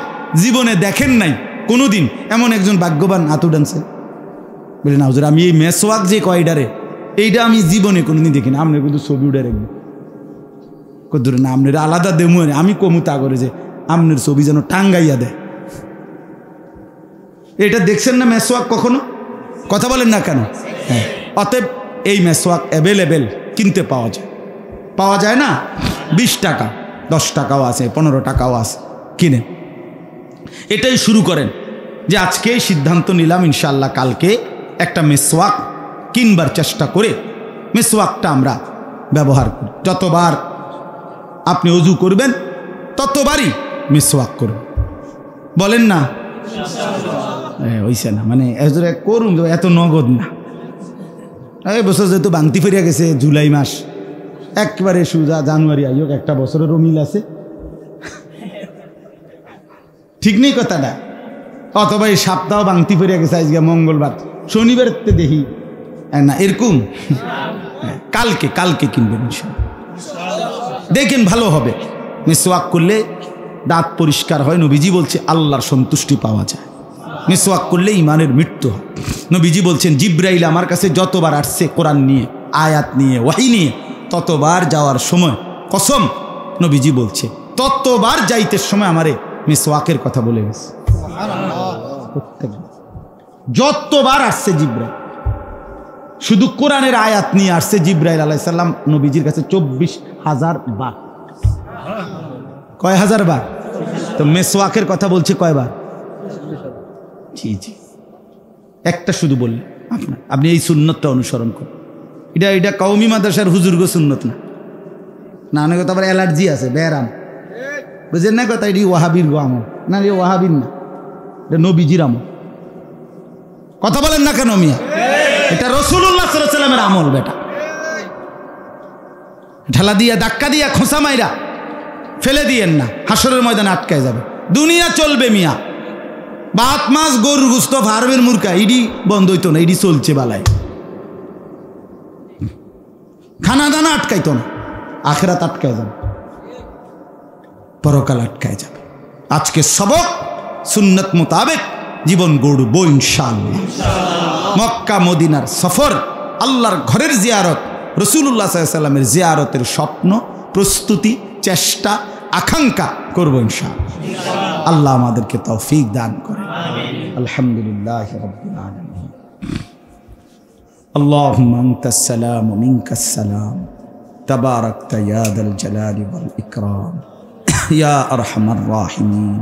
Speaker 1: জীবনে দেখেন নাই কোনোদিন, এমন একজন ভাগ্যবান হাতু ডানছে বলে না হুজুর আমি এই মেসওয়াক যে কয়ডারে, এইটা আমি জীবনে কোনোদিন দেখি না। আপনার কিন্তু ছবি উঠে রাখবেন কদুর না, আপনার আলাদা দেমু, আমি কমু তা করে যে আপনার ছবি যেন টাঙ্গাইয়া দেয়। এটা দেখছেন না মেসওয়াক কখনো? কথা বলেন না কেন? হ্যাঁ, অতএব এই মেসওয়াক অ্যাভেলেবেল, কিনতে পাওয়া যায় না? 20 টাকা, 10 টাকাও আছে, 15 টাকাও আছে, কিনেন। এটাই শুরু করেন যে আজকে সিদ্ধান্ত নিলাম ইনশাআল্লাহ কালকে একটা মেসওয়াক কিনবার চেষ্টা করে মেসওয়াকটা আমরা ব্যবহার করি। যতবার আপনি ওযু করবেন ততবারই মেসওয়াক করুন। বলেন না? হইছে না, মানে করুন, এত নগদ না। এই বছর যেহেতু বাংতি ফিরিয়া গেছে, জুলাই মাস একবারে সুজা, জানুয়ারি আইক, একটা বছরেরও মিল আছে, ঠিক নেই কথাটা? অথবা এই সপ্তাহ বাংতি ফিরিয়া গেছে, আজকে মঙ্গলবার, শনিবার দেখি না, এরকম কালকে কিনবেন দেখেন, ভালো হবে। মিসওয়াক করলে দাঁত পরিষ্কার হয়, নবীজি বলছে আল্লাহর সন্তুষ্টি পাওয়া যায়। মিসওয়াক করলে ইমানের মৃত্যু হয়। নবীজি বলছেন জিব্রাইল আমার কাছে যতবার আসছে কোরআন নিয়ে, আয়াত নিয়ে, ওয়াহি নিয়ে, ততবার যাওয়ার সময় কসম নবীজি বলছে ততবার যাইতে সময় আমারে মিসওয়াকের কথা বলে গেছে। যতবার আসছে জিব্রাইল, শুধু কোরআনের আয়াত নিয়ে আসছে জিব্রাইল আলাইহিস সালাম নবীজির কাছে 24,000 বার। কয় হাজার বার? তো মেসওয়াকের কথা বলছে কয়বার? জি, একটা শুধু বললে আপনি এই সুন্নতটা অনুসরণ করুন। এটা কওমি মাদ্রাসার হুজুরগো সুন্নত না, অনেক কথা আবার অ্যালার্জি আছে, ব্যারাম, বুঝেন না কথা? এটি ওয়াহাবির গো আমল না, এ ওয়াহাবির না, এটা নবীজির আমল। কথা বলেন না কেন মিয়া? এটা রাসূলুল্লাহ সাল্লাল্লাহু আলাইহি ওয়াসাল্লামের আমল। বেটা ঢালা দিয়া, ধাক্কা দিয়া, খোঁচা মাইরা ফেলে দিয়েন না, হাসরের ময়দানে আটকায় যাবে। দুনিয়া চলবে মিয়া, ভাত মাছ গরুর গোশত ফার্মের মুরগা ইডি বন্ধ হইতো না, ইডি চলছে বালাই, খানা দানা আটকাইতো না, আখিরাত আটকায় যাবে, পরকাল আটকায় যাবে। আজকে সবক সুন্নত মোতাবেক জীবন গড়ব ইনশাআল্লাহ। মক্কা মদিনার সফর, আল্লাহর ঘরের জিয়ারত, রাসূলুল্লাহ সাল্লাল্লাহু আলাইহি ওয়াসাল্লামের জিয়ারতের স্বপ্ন, প্রস্তুতি, চেষ্টা, আকাঙ্ক্ষা করব ইনশাআল্লাহ। আল্লাহ আমাদেরকে তৌফিক দান করেন। আলহামদুলিল্লাহি রাব্বিল আলামিন। আল্লাহুম্মা আনতাস সালাম ওয়া মিনকাস সালাম, তাবারাকতা ইয়া যাল জালালি ওয়াল ইকরাম, ইয়া আরহামার রাহিমিন,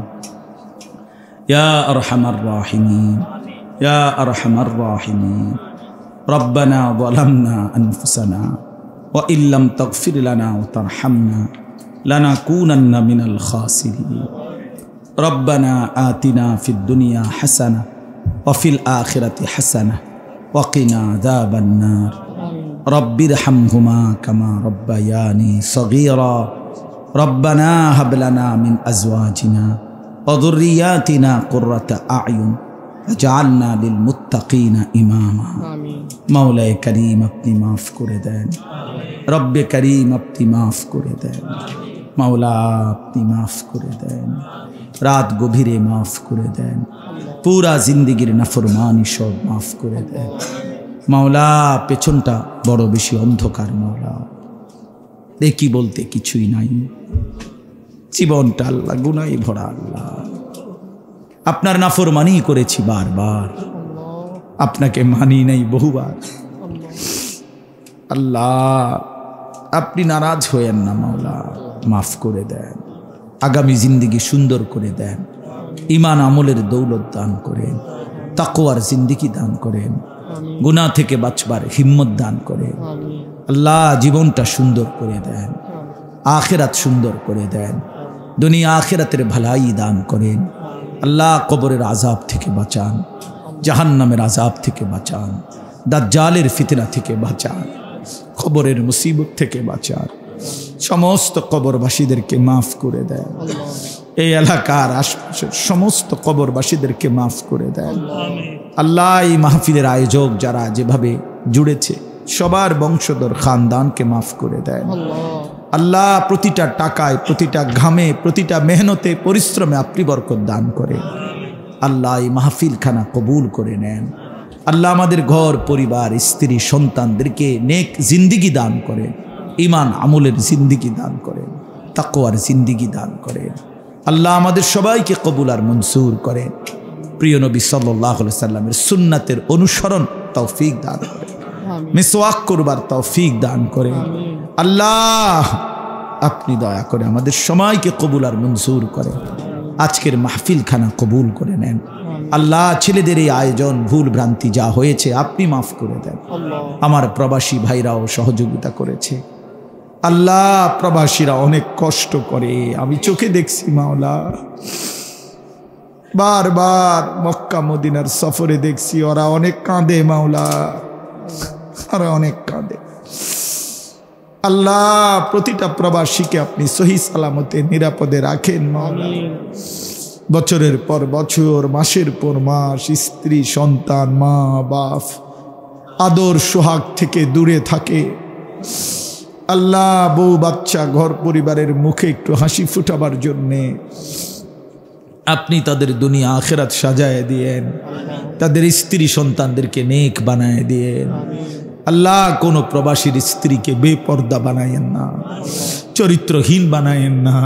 Speaker 1: ইয়া আরহামার রাহিমিন, ইয়া আরহামার রাহিমিন। রব্বানা যালামনা আনফুসানা ওয়া ইল্লাম তাগফির লানা ওয়া তারহামনা লানাকুনান্না মিনাল খাসিরিন। রব্বানা আতিনা ফিদ দুনিয়া হাসানা ওয়া ফিল আখিরাতি হাসানা ওয়া কিনা আযাবান নার রব্বিরহামহুমা কামা রব্বায়ানি সগীরা রব্বানা হাব লানা মিন আজওয়াজিনা ওয়া যুররিয়াতিনা কুররাতা আ'য়ুন ওয়াজআলনা লিল মুত্তাকিনা ইমামা। মাওলায়ে কারীম আপনি মাফ করে দেন, রব্বে কারীম আপনি মাফ করে দেন, মাওলা আপনি মাফ করে দেন, রাত গভীরে মাফ করে দেন, পুরা জিন্দেগির নাফরমানি সব মাফ করে দেন। মাওলা পেছনটা বড় বেশি অন্ধকার, মাওলা দেখি বলতে কিছুই নাই, জীবনটা আল্লাহ গুনাই ভরা। আল্লাহ আপনার নাফরমানি করেছি বারবার, আপনাকে মানি নাই বহুবার। আল্লাহ আপনি নারাজ হয়েন না, মাওলা মাফ করে দেন, আগামী জিন্দেগি সুন্দর করে দেন, ঈমান আমলের দৌলত দান করেন, তাকওয়ার জিন্দেগি দান করেন, গুনাহ থেকে বাঁচবার হিম্মত দান করেন। আল্লাহ জীবনটা সুন্দর করে দেন, আখিরাত সুন্দর করে দেন, দুনিয়া আখিরাতের ভালাই দান করেন। আল্লাহ কবরের আযাব থেকে বাঁচান, জাহান্নামের আযাব থেকে বাঁচান, দাজ্জালের ফিতনা থেকে বাঁচান, কবরের মুসিবত থেকে বাঁচান। সমস্ত কবরবাসীদেরকে মাফ করে দেন, এই এলাকার আশপাশের সমস্ত কবরবাসীদেরকে মাফ করে দেন। আল্লাহ এই মাহফিলের আয়োজক যারা যেভাবে জুড়েছে সবার বংশধর খানদানকে মাফ করে দেন। আল্লাহ প্রতিটা টাকায়, প্রতিটা ঘামে, প্রতিটা মেহনতে, পরিশ্রমে আপনি বরকত দান করেন। আল্লাহ এই মাহফিলখানা কবুল করে নেন। আল্লাহ আমাদের ঘর পরিবার, স্ত্রী, সন্তানদেরকে নেক জিন্দিগি দান করেন, ঈমান আমলের জিন্দিগি দান করেন, তাকওয়ার জিন্দিগি দান করেন। আল্লাহ আমাদের সবাইকে কবুল আর মনসুর করেন। প্রিয় নবী সাল্লাল্লাহু আলাইহি সাল্লামের সুন্নাতের অনুসরণ তৌফিক দান করেন, মিসওয়াক করবার তৌফিক দান করেন। আল্লাহ আপনি দয়া করে আমাদের সবাইকে কবুল আর মনসুর করেন। আজকের মাহফিলখানা কবুল করে নেন। আল্লাহ ছেলেদের এই আয়োজন ভুল ভ্রান্তি যা হয়েছে আপনি মাফ করে দেন। আমার প্রবাসী ভাইরাও সহযোগিতা করেছে। আল্লাহ প্রবাসীরা অনেক কষ্ট করে, আমি চোখে দেখছি মাওলা, বারবার মক্কা মদিনার সফরে দেখছি ওরা অনেক কাঁদে মাওলা, ওরা অনেক কাঁদে। আল্লাহ প্রতিটা প্রবাসীকে আপনি সহি সালামতে নিরাপদে রাখেন মাওলা। বছরের পর বছর, মাসের পর মাস স্ত্রী সন্তান মা বাপ আদর সোহাগ থেকে দূরে থাকে। আল্লাহ বউ বাচ্চা ঘর পরিবারের মুখে একটু হাসি ফুটাবার জন্যে আপনি তাদের দুনিয়া আখিরাত সাজায় দিয়েন, তাদের স্ত্রী সন্তানদেরকে নেক বানায় দিয়েন। আল্লাহ কোনো প্রবাসীর স্ত্রীকে বেপর্দা বানায়েন না, চরিত্রহীন বানায়েন না,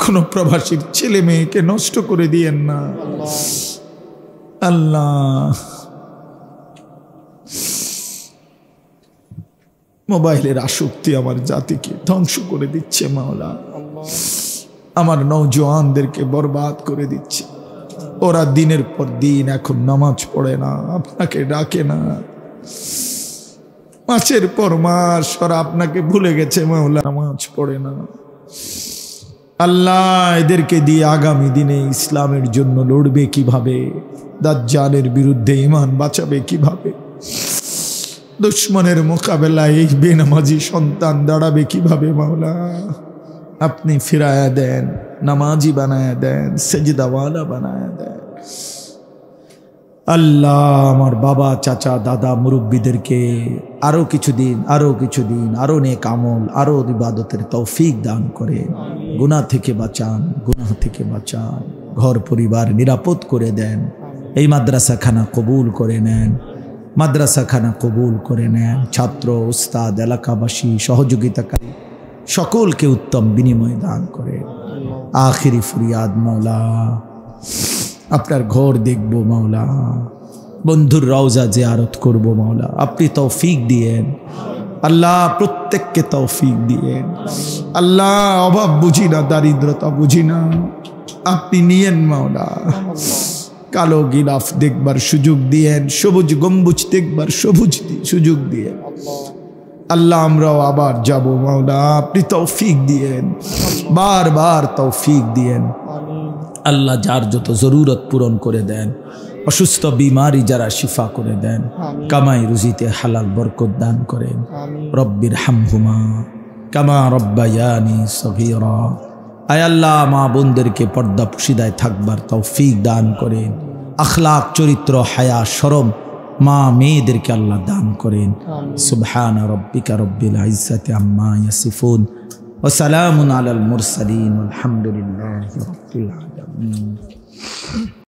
Speaker 1: কোনো প্রবাসীর ছেলে মেয়েকে নষ্ট করে দিয়েন না। আল্লাহ মোবাইলের আসক্তি আমার জাতিকে ধ্বংস করে দিচ্ছে মাওলা, আমার নওজোয়ানদেরকে বরবাদ করে দিচ্ছে। ওরা দিনের পর দিন এখন নামাজ পড়ে না, আপনাকে ডাকে না, মাসের পর মাস ওরা আপনাকে ভুলে গেছে মাওলা, নামাজ পড়ে না। আল্লাহ এদেরকে দিয়ে আগামী দিনে ইসলামের জন্য লড়বে কিভাবে, দাজ্জালের বিরুদ্ধে ঈমান বাঁচাবে কিভাবে, দুশ্মনের মোকাবেলায় এই বেনামাজি সন্তান দাঁড়াবে কিভাবে মাওলা, আপনি ফিরায়া দেন, নামাজি বানায়া দেন, সেজদাওয়ালা বানায়া দেন। আল্লাহ আমার বাবা চাচা দাদা মুরব্বীদেরকে আরো কিছুদিন আরো নেক আমল, আরো ইবাদতের তৌফিক দান করে গুনাহ থেকে বাঁচান, গুনাহ থেকে বাঁচান, ঘর পরিবার নিরাপদ করে দেন। এই মাদ্রাসাখানা কবুল করে নেন, মাদ্রাসাখানা কবুল করে নেন। ছাত্র, উস্তাদ, এলাকাবাসী, সহযোগিতাকারী সকলকে উত্তম বিনিময় দান করে। আখিরি ফরিয়াদ মাওলা, আপনার ঘর দেখবো মাওলা, বন্ধুর রওজা জিয়ারত করব মাওলা, আপনি তৌফিক দিয়েন। আল্লাহ প্রত্যেককে তৌফিক দিয়েন। আল্লাহ অভাব বুঝি না, দারিদ্রতা বুঝি না, আপনি নিয়েন মাওলা। কালো গিলাফ দেখবার সুযোগ দিয়েন, সবুজ গম্বুজ দেখবার সুযোগ দিয়েন। আল্লাহ আমরাও আবার যাব মাওলা, আপনি তৌফিক দিয়েন, বারবার তৌফিক দিয়েন।
Speaker 2: আল্লাহ যার যত জরুরত পূরণ করে দেন, অসুস্থ বিমারি যারা শিফা করে দেন, কামাই রুজিতে হালাল বরকত দান করেন। রব্বির হামহুমা কামা রব্বায়ানি সগীরা। আয় আল্লাহ মা বোনদেরকে পর্দা পুশিদায় থাকবার তৌফিক দান করেন। আখলাক চরিত্র হায়া শরম মা মেয়েদেরকে আল্লাহ দান করেন। সুবহানা রব্বিকা রব্বিল ইজ্জাতি আম্মা ইয়াসিফুন ওয়া সালামুন আলাল মুরসালিন আলহামদুলিল্লাহি রাব্বিল আলামিন।